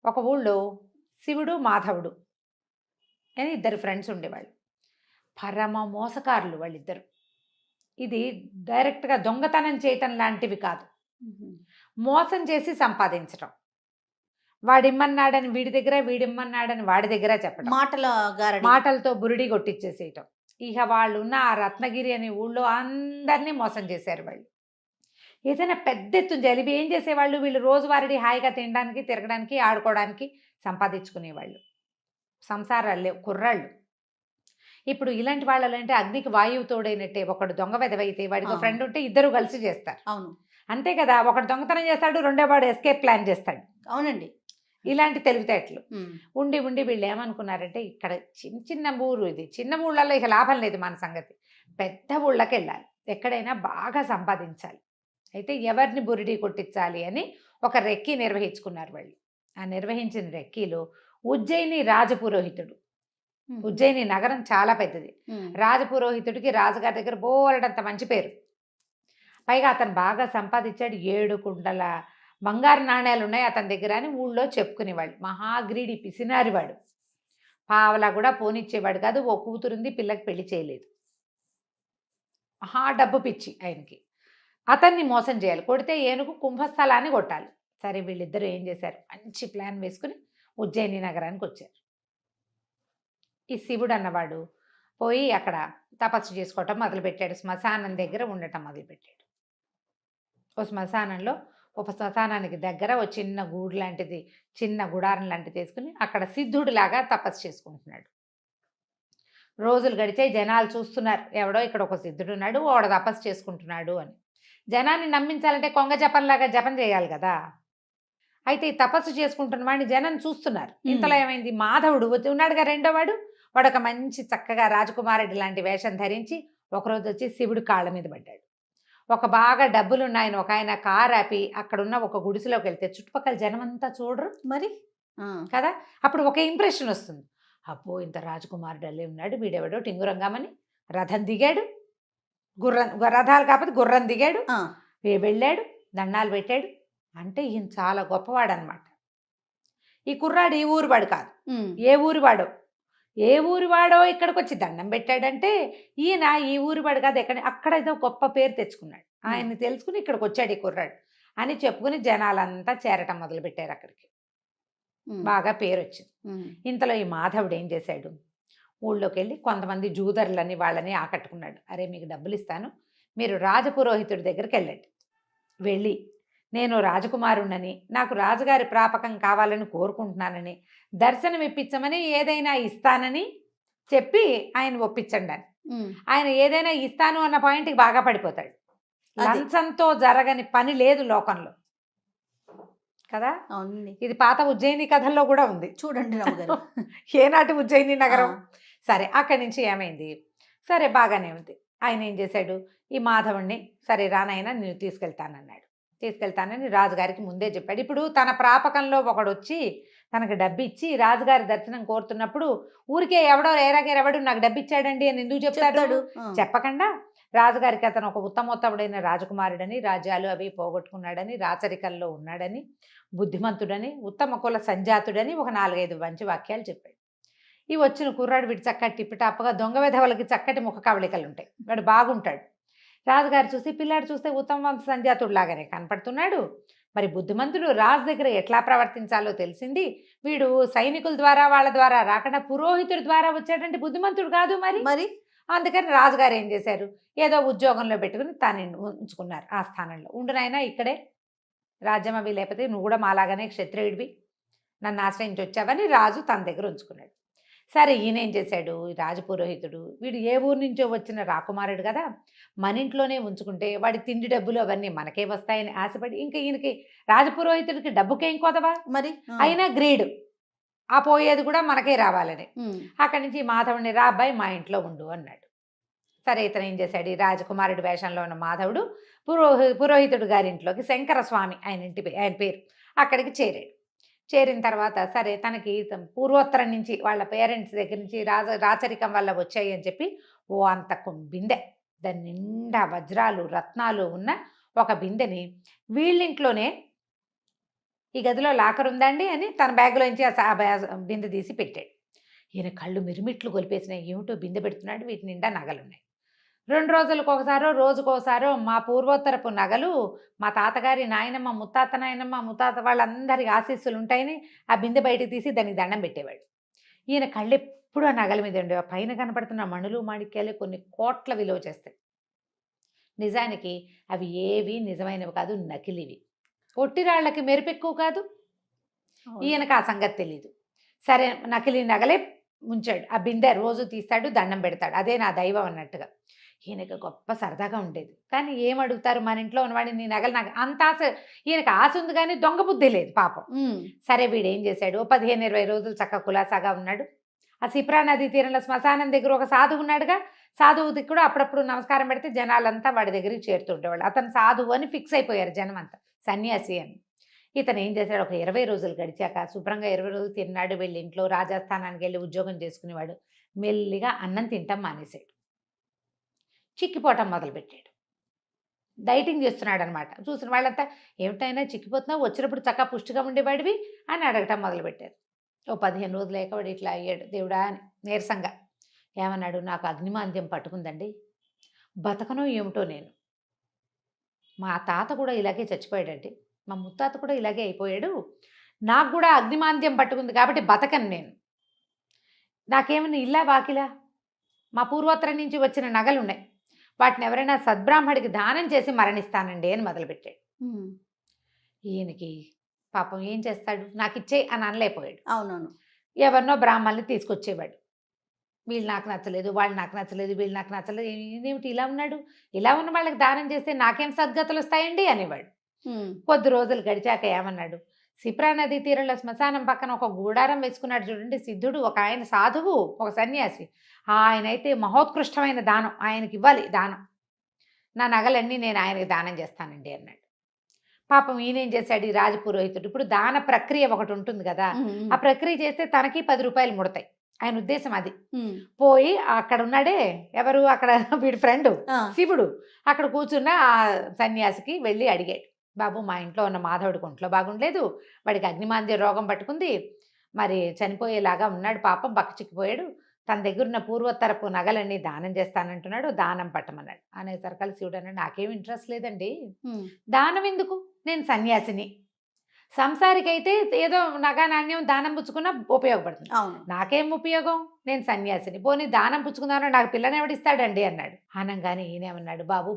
ఒక ఊళ్ళో శివుడు మాధవుడు అని ఇద్దరు ఫ్రెండ్స్ ఉండేవాళ్ళు. పరమ మోసకారులు వాళ్ళిద్దరు. ఇది డైరెక్ట్గా దొంగతనం చేయటం లాంటివి కాదు, మోసం చేసి సంపాదించటం. వాడిమ్మన్నాడని వీడి దగ్గర, వీడిమ్మన్నాడని వాడి దగ్గర చెప్పడం, మాటలతో బురిడి కొట్టించేసేయటం. ఇక వాళ్ళు ఉన్న ఆ రత్నగిరి అనే ఊళ్ళో అందరినీ మోసం చేశారు వాళ్ళు. ఏదైనా పెద్ద ఎత్తున జరిపి ఏం చేసేవాళ్ళు, వీళ్ళు రోజువారీ హాయిగా తినడానికి, తిరగడానికి, ఆడుకోవడానికి సంపాదించుకునేవాళ్ళు. సంసారాలు లేవు, కుర్రాళ్ళు. ఇప్పుడు ఇలాంటి వాళ్ళు అంటే అగ్నికి వాయువు తోడైనట్టే. ఒకడు దొంగ వెదవైతే వాడికి ఫ్రెండ్ ఉంటే ఇద్దరు కలిసి చేస్తారు. అవును, అంతే కదా. ఒకడు దొంగతనం చేస్తాడు, రెండో వాడు ఎస్కేప్ ప్లాన్ చేస్తాడు. అవునండి. ఇలాంటి తెలివితేటలు ఉండి ఉండి వీళ్ళు ఏమనుకున్నారంటే, ఇక్కడ చిన్న చిన్న ఊరు, ఇది చిన్న ఊళ్ళల్లో ఇక లాభం లేదు మన సంగతి, పెద్ద ఊళ్ళకి వెళ్ళాలి, ఎక్కడైనా బాగా సంపాదించాలి. అయితే ఎవరిని బురిడి కొట్టించాలి అని ఒక రెక్కీ నిర్వహించుకున్నారు వాళ్ళు. ఆ నిర్వహించిన రెక్కీలో ఉజ్జయిని రాజపురోహితుడు. ఉజ్జయిని నగరం చాలా పెద్దది. రాజపురోహితుడికి రాజుగారి దగ్గర బోలెడంత మంచి పేరు. పైగా అతను బాగా సంపాదించాడు. 7 కుండల బంగారు నాణ్యాలు ఉన్నాయి అతని దగ్గర అని ఊళ్ళో చెప్పుకునేవాళ్ళు. మహాగ్రీడి, పిసినారివాడు. పావలా కూడా పోనిచ్చేవాడు కాదు. ఓ కూతురుంది, పిల్లకి పెళ్లి చేయలేదు. మహా డబ్బు పిచ్చి ఆయనకి. అతన్ని మోసం చేయాలి, కొడితే ఏనుగు కుంభస్థలాన్ని కొట్టాలి. సరే, వీళ్ళిద్దరూ ఏం చేశారు, మంచి ప్లాన్ వేసుకుని ఉజ్జయిని నగరానికి వచ్చారు. ఈ శివుడు అన్నవాడు పోయి అక్కడ తపస్సు చేసుకోవటం మొదలుపెట్టాడు. శ్మశానం దగ్గర ఉండటం మొదలుపెట్టాడు. ఓ శ్మశానంలో, ఒక శ్మశానానికి దగ్గర ఓ చిన్న గూడు లాంటిది, చిన్న గుడారం లాంటిది తీసుకుని అక్కడ సిద్ధుడిలాగా తపస్సు చేసుకుంటున్నాడు. రోజులు గడిచాయి, జనాలు చూస్తున్నారు, ఎవడో ఇక్కడ ఒక సిద్ధుడు ఉన్నాడు, వాడు తపస్సు చేసుకుంటున్నాడు అని. జనాన్ని నమ్మించాలంటే కొంగ జపంలాగా జపం చేయాలి కదా. అయితే ఈ తపస్సు చేసుకుంటున్న వాడిని జనం చూస్తున్నారు. ఇంతలో ఏమైంది, మాధవుడు ఉన్నాడుగా రెండో వాడు ఒక మంచి చక్కగా రాజకుమారుడి లాంటి వేషం ధరించి ఒకరోజు వచ్చి శివుడి కాళ్ళ మీద పడ్డాడు. ఒక బాగా డబ్బులున్నాయని ఒక ఆయన కారు ఆపి అక్కడున్న ఒక గుడిసెలోకి వెళ్తే చుట్టుపక్కల జనం అంతా చూడరు మరి కదా. అప్పుడు ఒక ఇంప్రెషన్ వస్తుంది, అబ్బో ఇంత రాజకుమారుడు అల్లే ఉన్నాడు, వీడెవడో టింగురంగామని రథం దిగాడు. రథాలు కాకపోతే గుర్రం దిగాడు, వెళ్ళాడు, దండాలు పెట్టాడు. అంటే ఈయన చాలా గొప్పవాడు అనమాట. ఈ కుర్రాడు ఈ ఊరు వాడు కాదు, ఏ ఊరి వాడో ఇక్కడికి వచ్చి దండం పెట్టాడంటే ఈయన ఈ ఊరి వాడు కాదు, అక్కడ ఏదో గొప్ప పేరు తెచ్చుకున్నాడు. ఆయన్ని తెలుసుకుని ఇక్కడికి వచ్చాడు ఈ కుర్రాడు అని చెప్పుకుని జనాలంతా చేరటం మొదలుపెట్టారు. అక్కడికి బాగా పేరు వచ్చింది. ఇంతలో ఈ మాధవుడు ఏం చేశాడు, ఊళ్ళోకి వెళ్ళి కొంతమంది జూదరులని వాళ్ళని ఆకట్టుకున్నాడు. అరే, మీకు డబ్బులు ఇస్తాను, మీరు రాజపురోహితుడి దగ్గరికి వెళ్ళండి. వెళ్ళి నేను రాజకుమారుణ్ణని, నాకు రాజుగారి ప్రాపకం కావాలని కోరుకుంటున్నానని, దర్శనం ఇప్పించమని, ఏదైనా ఇస్తానని చెప్పి ఆయన ఒప్పించండి అని. ఆయన ఏదైనా ఇస్తాను అన్న పాయింట్కి బాగా పడిపోతాడు. లంచంతో జరగని పని లేదు లోకంలో కదా. ఇది పాత ఉజ్జయిని కథల్లో కూడా ఉంది చూడండి. ఏనాటి ఉజ్జయిని నగరం. సరే, అక్కడి నుంచి ఏమైంది, సరే బాగానే ఉంది. ఆయన ఏం చేశాడు, ఈ మాధవుణ్ణి సరే రానైనా నేను తీసుకెళ్తానని రాజుగారికి ముందే చెప్పాడు. ఇప్పుడు తన ప్రాపకంలో ఒకడు వచ్చి తనకు డబ్బు ఇచ్చి రాజుగారి దర్శనం కోరుతున్నప్పుడు ఊరికే ఎవడు నాకు డబ్బు ఇచ్చాడండి అని ఎందుకు చెప్తాడు? చెప్పకుండా రాజుగారికి అతను ఒక ఉత్తమోత్తముడైన రాజకుమారుడని, రాజ్యాలు అవి పోగొట్టుకున్నాడని, రాచరికల్లో ఉన్నాడని, బుద్ధిమంతుడని, ఉత్తమ కుల సంజాతుడని ఒక 4-5 మంచి వాక్యాలు చెప్పాడు. ఈ వచ్చిన కుర్రాడు వీడు చక్కటి టిప్పిటాప్గా, దొంగ వెధవలకి చక్కటి ముఖ కవళికలు ఉంటాయి, వాడు బాగుంటాడు. రాజుగారు చూసి, పిల్లాడు చూస్తే ఉత్తమ సంజాతుడు లాగానే కనపడుతున్నాడు, మరి బుద్ధిమంతుడు, రాజు దగ్గర ఎట్లా ప్రవర్తించాలో తెలిసింది, వీడు సైనికుల ద్వారా వాళ్ళ ద్వారా రాకుండా పురోహితుడి ద్వారా వచ్చాడంటే బుద్ధిమంతుడు కాదు మరి. అందుకని రాజుగారు ఏం చేశారు, ఏదో ఉద్యోగంలో పెట్టుకుని తాను ఉంచుకున్నారు. ఆ స్థానంలో ఉండునైనా ఇక్కడే రాజ్యం అవి, లేకపోతే నువ్వు కూడా మాలాగానే క్షత్రియుడివి, నన్ను ఆశ్రయించి వచ్చావని రాజు తన దగ్గర ఉంచుకున్నాడు. సరే, ఈయన ఏం చేశాడు, రాజపురోహితుడు, వీడు ఏ ఊరు నుంచో వచ్చిన రాకుమారుడు కదా, మన ఇంట్లోనే ఉంచుకుంటే వాడి తిండి డబ్బులు అవన్నీ మనకే వస్తాయని ఆశపడి, ఇంకా ఈయనకి రాజపురోహితుడికి డబ్బుకేం కోదవా మరి, అయినా గ్రీడు ఆ పోయేది కూడా మనకే రావాలని. ఉమ్. అక్కడి నుంచి మాధవుడిని రా అబ్బాయి మా ఇంట్లో ఉండు అన్నాడు. సరే ఇతను ఏం చేశాడు, ఈ రాజకుమారుడి వేషంలో ఉన్న మాధవుడు పురోహితుడు గారింట్లోకి, శంకరస్వామి ఆయన పేరు, అక్కడికి చేరాడు. చేరిన తర్వాత సరే తనకి పూర్వోత్తరం నుంచి వాళ్ళ పేరెంట్స్ దగ్గర నుంచి రాచరికం వల్ల వచ్చాయి అని చెప్పి అంత బిందె, దాని నిండా వజ్రాలు రత్నాలు ఉన్న ఒక బిందెని వీళ్ళింట్లోనే, ఈ గదిలో లాకర్ ఉందండి అని తన బ్యాగ్లోంచి ఆ బిందె తీసి పెట్టాడు. ఈయన కళ్ళు మిరుమిట్లు గొలిపేసినాయి. ఏమిటో బిందె పెడుతున్నాడు, వీటి నిండా నగలున్నాయి. 2 రోజులకు ఒకసారో రోజుకోసారో మా పూర్వోత్తరపు నగలు, మా తాతగారి నాయనమ్మ, ముత్తాత నాయనమ్మ, ముత్తాత వాళ్ళందరి ఆశీస్సులు ఉంటాయని ఆ బిందె బయటకు తీసి దానికి దండం పెట్టేవాడు. ఈయన కళ్ళు ఎప్పుడు ఆ నగల మీద ఉండేవి. పైన కనపడుతున్న మణులు మాణిక్యాలు కొన్ని కోట్ల విలువ చేస్తాయి. నిజానికి అవి ఏవి నిజమైనవి కాదు, నకిలివి. ఒట్టిరాళ్లకి మెరుపెక్కువ కాదు. ఈయనకు ఆ సంగతి తెలీదు. సరే నకిలీ నగలే ఉంచాడు. ఆ బిందె రోజు తీస్తాడు, దండం పెడతాడు, అదే నా దైవం అన్నట్టుగా. ఈయనకు గొప్ప సరదాగా ఉండేది. కానీ ఏం అడుగుతారు, మన ఇంట్లో ఉన్నవాడిని నీ నగలు నాకు అంత ఆశ. ఈయనకు ఆశ ఉంది కానీ దొంగ బుద్ధి లేదు పాపం. సరే వీడేం చేశాడు, 15-20 రోజులు చక్కగా కులాసాగా ఉన్నాడు. ఆ సిప్రా నదీ తీరంలో శ్మశానం దగ్గర ఒక సాధువు ఉన్నాడుగా, సాధువుకి కూడా అప్పుడప్పుడు నమస్కారం పెడితే జనాలంతా వాడి దగ్గరికి చేరుతుండేవాళ్ళు. అతను సాధువు అని ఫిక్స్ అయిపోయారు జనం అంతా, సన్యాసి అని. ఇతను ఏం చేశాడు, ఒక 20 రోజులు గడిచాక శుభ్రంగా 20 రోజులు తిన్నాడు. వెళ్ళి ఇంట్లో రాజస్థానానికి వెళ్ళి ఉద్యోగం చేసుకునేవాడు. మెల్లిగా అన్నం తింటాం మానేశాడు, చిక్కిపోవటం మొదలుపెట్టాడు. డైటింగ్ చేస్తున్నాడు అనమాట. చూసిన వాళ్ళంతా ఏమిటైనా చిక్కిపోతున్నావు, వచ్చినప్పుడు చక్కగా పుష్టిగా ఉండేవాడివి అని అడగటం మొదలుపెట్టారు. 15 రోజులు లేకవాడు ఇట్లా అయ్యాడు. దేవుడా అని నీరసంగా ఏమన్నాడు, నాకు అగ్నిమాంద్యం పట్టుకుందండి, బతకనో ఏమిటో నేను. మా తాత కూడా ఇలాగే చచ్చిపోయాడండి, మా ముత్తాత కూడా ఇలాగే అయిపోయాడు, నాకు కూడా అగ్నిమాంద్యం పట్టుకుంది కాబట్టి బతకను నేను. నాకేమైనా ఇల్లా వాకిలా, మా పూర్వోత్తరం నుంచి వచ్చిన నగలు ఉన్నాయి, వాటిని ఎవరైనా సద్బ్రాహ్మడికి దానం చేసి మరణిస్తానండి అని మొదలుపెట్టాడు. ఈయనకి పాపం ఏం చేస్తాడు, నాకు ఇచ్చేయి అని అనలేకపోయాడు. అవునవును. ఎవరినో బ్రాహ్మణుల్ని తీసుకొచ్చేవాడు. వీళ్ళు నాకు నచ్చలేదు, వాళ్ళు నాకు నచ్చలేదు, వీళ్ళు నాకు నచ్చలేదు, ఇదేమిటి ఇలా ఉన్నాడు, ఇలా ఉన్న వాళ్ళకి దానం చేస్తే నాకేం సద్గతులు వస్తాయండి అనేవాడు. కొద్ది రోజులు గడిచాక ఏమన్నాడు, సిప్రా నదీ తీరంలో శ్మశానం పక్కన ఒక గూడారం వేసుకున్నాడు చూడండి సిద్ధుడు, ఒక ఆయన సాధువు, ఒక సన్యాసి. ఆయన అయితే మహోత్కృష్టమైన దానం, ఆయనకి ఇవ్వాలి దానం, నా నగలన్నీ నేను ఆయనకి దానం చేస్తానండి అన్నాడు. పాపం ఈయనేం చేశాడు, ఈ రాజపురోహితుడు. ఇప్పుడు దాన ప్రక్రియ ఒకటి ఉంటుంది కదా, ఆ ప్రక్రియ చేస్తే తనకి 10 రూపాయలు ముడతాయి, ఆయన ఉద్దేశం అది. పోయి అక్కడ ఉన్నాడే ఎవరు, అక్కడ వీడి ఫ్రెండ్ శివుడు, అక్కడ కూర్చున్న ఆ సన్యాసికి వెళ్ళి అడిగాడు, బాబు మా ఇంట్లో ఉన్న మాధవుడికి ఒంట్లో బాగుండలేదు, వాడికి అగ్నిమాంద్య రోగం పట్టుకుంది, మరి చనిపోయేలాగా ఉన్నాడు, పాపం బక్కచిక్కిపోయాడు, తన దగ్గర ఉన్న పూర్వోత్తరపు నగలన్నీ దానం చేస్తానంటున్నాడు, దానం పట్టమన్నాడు. అనేసరికల్ శివుడు అన్నాడు, నాకేం ఇంట్రెస్ట్ లేదండి, దానం ఎందుకు, నేను సన్యాసిని, సంసారికి అయితే ఏదో నగా నాణ్యం దానం పుచ్చుకున్నా ఉపయోగపడుతుంది, నాకేం ఉపయోగం, నేను సన్యాసిని, పోనీ దానం పుచ్చుకుందామని నాకు పిల్లని ఎవడిస్తాడండి అన్నాడు. అనగానే ఈయనేమన్నాడు, బాబు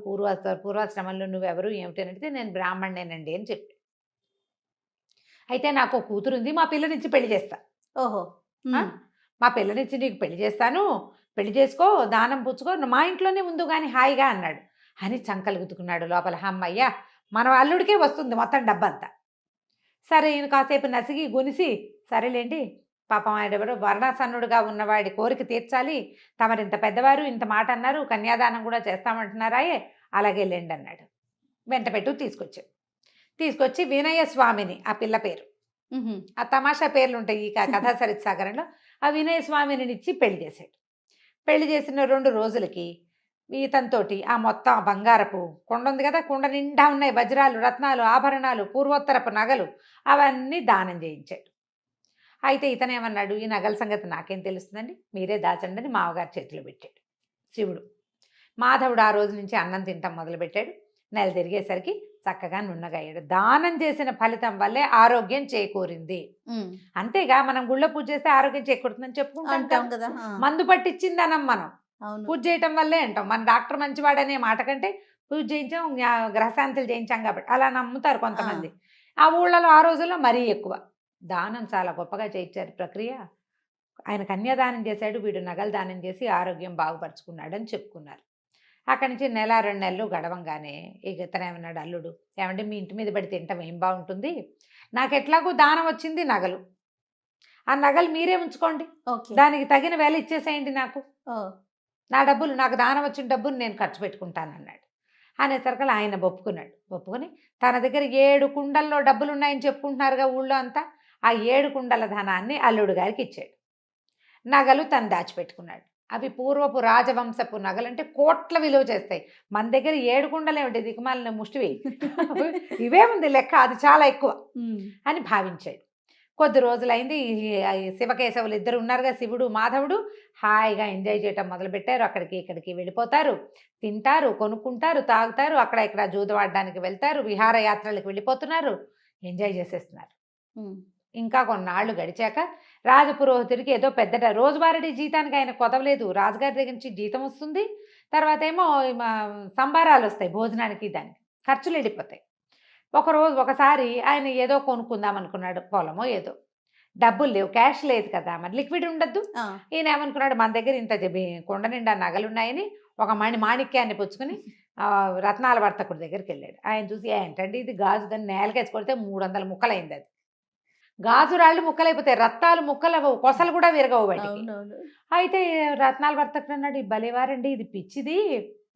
పూర్వాశ్రమంలో నువ్వెవరు ఏమిటి అని అడిగితే నేను బ్రాహ్మణేనండి అని చెప్పి, అయితే నాకు కూతురు ఉంది, మా పిల్లనిచ్చి పెళ్లి చేస్తా. ఓహో, మా పిల్లనిచ్చి నీకు పెళ్లి చేస్తాను, పెళ్లి చేసుకో, దానం పుచ్చుకో, మా ఇంట్లోనే ఉండు కానీ హాయిగా అన్నాడు. అని చంకలు గుద్దుకున్నాడు లోపల, అమ్మయ్యా మన అల్లుడికే వస్తుంది మొత్తం డబ్బంతా. సరే ఈయన కాసేపు నసిగి గునిసి, సరేలేండి పాపం ఆయన ఎవరో వర్ణాసన్నుడుగా ఉన్నవాడి కోరిక తీర్చాలి, తమరింత పెద్దవారు ఇంత మాట అన్నారు, కన్యాదానం కూడా చేస్తామంటున్నారాయే, అలాగే లేండి అన్నాడు. వెంట పెట్టు తీసుకొచ్చి వినయ స్వామిని, ఆ పిల్ల పేరు, ఆ తమాషా పేర్లు ఉంటాయి ఈ కథా సరిత్సాగరంలో, ఆ వినయ స్వామిని ఇచ్చి పెళ్లి చేశాడు. పెళ్లి చేసిన 2 రోజులకి ఈతంతోటి ఆ మొత్తం బంగారపు కుండ ఉంది కదా, కుండ నిండా ఉన్నాయి వజ్రాలు రత్నాలు ఆభరణాలు పూర్వోత్తరపు నగలు, అవన్నీ దానం చేయించాడు. అయితే ఇతనేమన్నాడు, ఈ నగల సంగతి నాకేం తెలుస్తుందండి, మీరే దాచండి అని మావగారి చేతిలో పెట్టాడు శివుడు. మాధవుడు ఆ రోజు నుంచి అన్నం తింటాం మొదలుపెట్టాడు. నెల తిరిగేసరికి చక్కగా నున్నగయ్యాడు. దానం చేసిన ఫలితం వల్లే ఆరోగ్యం చేకూరింది. అంతేగా మనం గుళ్ళో పూజ చేస్తే ఆరోగ్యం చేకూరుతుందని చెప్పుకుంటాం కదా, మందు పట్టించిందనం మనం పూజ చేయటం వల్లే అంటాం. మన డాక్టర్ మంచివాడనే మాట కంటే పూజ చేయించాం, గ్రహశాంతులు చేయించాం కాబట్టి అలా నమ్ముతారు కొంతమంది. ఆ ఊళ్ళలో ఆ రోజుల్లో మరీ ఎక్కువ దానం చాలా గొప్పగా చేయించారు ప్రక్రియ. ఆయన కన్యాదానం చేశాడు, వీడు నగలు దానం చేసి ఆరోగ్యం బాగుపరుచుకున్నాడని చెప్పుకున్నారు. అక్కడి నుంచి 1-2 నెలలు గడవంగానే ఇతనేమన్నాడు అల్లుడు, ఏమంటే మీ ఇంటి మీద పడి తింటాం ఏం బాగుంటుంది, నాకు ఎట్లాగో దానం వచ్చింది నగలు, ఆ నగలు మీరే ఉంచుకోండి, ఓకే. దానికి తగిన వేల ఇచ్చేసేయండి నాకు, ఓ. నా డబ్బులు నాకు దానం వచ్చిన డబ్బులు నేను ఖర్చు పెట్టుకుంటాను అన్నాడు. అనేసరికి ఆయన ఒప్పుకున్నాడు. ఒప్పుకొని తన దగ్గర 7 కుండల్లో డబ్బులు ఉన్నాయని చెప్పుకుంటున్నారుగా ఊళ్ళో అంతా, ఆ 7 కుండల ధనాన్ని అల్లుడు గారికి ఇచ్చాడు. నగలు తను దాచిపెట్టుకున్నాడు. అవి పూర్వపు రాజవంశపు నగలు, అంటే కోట్ల విలువ చేస్తాయి. మన దగ్గర 7 కుండలు ఏమిటి దిక్కుమాలిన ముష్టివి, ఇవే ఉంది లెక్క, అది చాలా ఎక్కువ అని భావించాడు. కొద్ది రోజులైంది, ఈ శివకేశవులు ఇద్దరు ఉన్నారుగా, శివుడు మాధవుడు, హాయిగా ఎంజాయ్ చేయటం మొదలుపెట్టారు. అక్కడికి ఇక్కడికి వెళ్ళిపోతారు, తింటారు, కొనుక్కుంటారు, తాగుతారు, అక్కడ ఇక్కడ జూదవాడడానికి వెళ్తారు, విహారయాత్రలకు వెళ్ళిపోతున్నారు, ఎంజాయ్ చేసేస్తున్నారు. ఇంకా కొన్నాళ్ళు గడిచాక రాజపురోహితుడికి ఏదో పెద్ద రోజువారీ జీతానికి ఆయన కొదవలేదు. రాజుగారి దగ్గర నుంచి జీతం వస్తుంది, తర్వాత ఏమో సంబారాలు వస్తాయి, భోజనానికి దానికి ఖర్చులు వెళ్ళిపోతాయి. ఒకసారి ఆయన ఏదో కొనుక్కుందాం అనుకున్నాడు, పొలమో ఏదో, డబ్బులు లేవు, క్యాష్ లేదు కదా, మరి లిక్విడ్ ఉండద్దు. ఈయన ఏమనుకున్నాడు, మన దగ్గర ఇంత కొండ నిండా నగలున్నాయని ఒక మాణిక్యాన్ని పుచ్చుకుని రత్నాల వర్తకుడి దగ్గరికి వెళ్ళాడు. ఆయన చూసి, ఏంటంటే ఇది గాజు, దాన్ని నేలకేసి కొడితే 300 ముక్కలైంది. అది గాజు రాళ్ళు ముక్కలైపోతాయి, రత్నాలు ముక్కలు కొసలు కూడా విరగవు వాటికి. అయితే రత్నాల వర్తకుడు అన్నాడు, ఈ భలేవారండి, ఇది పిచ్చిది,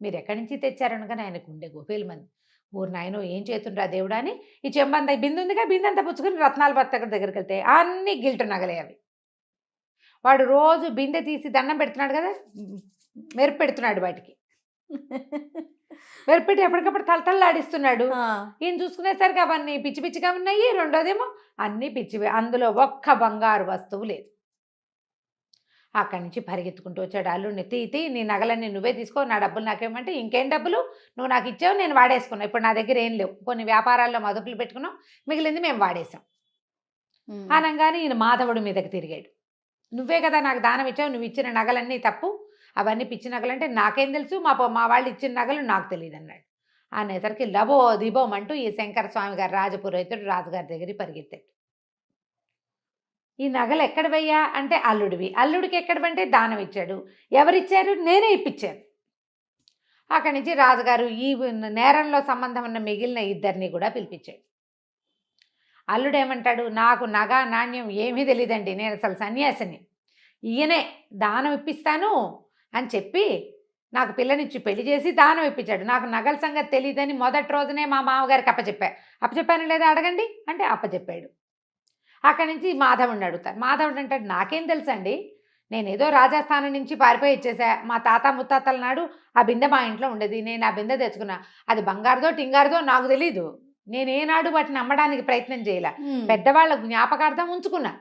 మీరు ఎక్కడి నుంచి తెచ్చారనగానే ఆయనకు ఉండే గోపేలు మంది, ఊరు నాయనో ఏం చేతుండ్రా దేవుడా అని ఈ చెంబంత బిందు ఉందిగా, బిందంతా పుచ్చుకొని రత్నాల వర్తకుడి దగ్గరికి వెళ్తే అన్ని గిల్టు నగలే అవి. వాడు రోజు బిందె తీసి దండం పెడుతున్నాడు కదా, మెరుపు పెడుతున్నాడు వాటికి, మెరుపెట్టి ఎప్పటికప్పుడు తలతల్లాడిస్తున్నాడు. ఈయన చూసుకునేసరికి అవన్నీ పిచ్చి పిచ్చిగా ఉన్నాయి. రెండోదేమో అన్నీ పిచ్చివి, అందులో ఒక్క బంగారు వస్తువు లేదు. అక్కడి నుంచి పరిగెత్తుకుంటూ వచ్చాడు. అల్లుడిని, తీ నీ నగలన్నీ నువ్వే తీసుకో, నా డబ్బులు నాకేమంటే, ఇంకేం డబ్బులు, నువ్వు నాకు ఇచ్చావు, నేను వాడేసుకున్నావు, ఇప్పుడు నా దగ్గర ఏం లేవు, కొన్ని వ్యాపారాల్లో మదుపులు పెట్టుకున్నాం, మిగిలింది మేము వాడేసాం అనగానే ఈయన మాధవుడి మీదకి తిరిగాడు. నువ్వే కదా నాకు దానం ఇచ్చావు, నువ్వు ఇచ్చిన నగలన్నీ తప్పు, అవన్నీ పిచ్చి నగలంటే నాకేం తెలుసు, మా వాళ్ళు ఇచ్చిన నగలు నాకు తెలియదు అన్నాడు. అనేసరికి లబో దిబోమంటూ ఈ శంకర స్వామి గారు రాజపురోహితుడు రాజుగారి దగ్గరికి పరిగెత్తాడు. ఈ నగలు ఎక్కడవయ్యా అంటే, అల్లుడివి. అల్లుడికి ఎక్కడవంటే దానం ఇచ్చాడు. ఎవరిచ్చారు? నేనే ఇప్పించాను. అక్కడి నుంచి రాజుగారు ఈ నేరంలో సంబంధం ఉన్న మిగిలిన ఇద్దరిని కూడా పిలిపించాడు. అల్లుడు ఏమంటాడు, నాకు నగ నాణ్యం ఏమీ తెలియదండి, నేను అసలు సన్యాసిని, ఈయనే దానం ఇప్పిస్తాను అని చెప్పి నాకు పిల్లనిచ్చి పెళ్లి చేసి దానం ఇప్పించాడు. నాకు నగల సంగతి తెలియదని మొదటి రోజునే మా మామగారికి అప్పచెప్పాను లేదా అడగండి అంటే అప్పచెప్పాడు. అక్కడి నుంచి మాధవుడిని అడుగుతారు. మాధవుడు అంటాడు, నాకేం తెలుసండి, నేనేదో రాజస్థానం నుంచి పారిపోయి ఇచ్చేసా, మా తాత ముత్తాతల నాడు ఆ బిందె మా ఇంట్లో ఉండేది, నేను ఆ బిందె తెచ్చుకున్నా, అది బంగారుదో టింగారుదో నాకు తెలీదు, నేనేనాడు వాటిని అమ్మడానికి ప్రయత్నం చేయలే, పెద్దవాళ్ళ జ్ఞాపకార్థం ఉంచుకున్నా,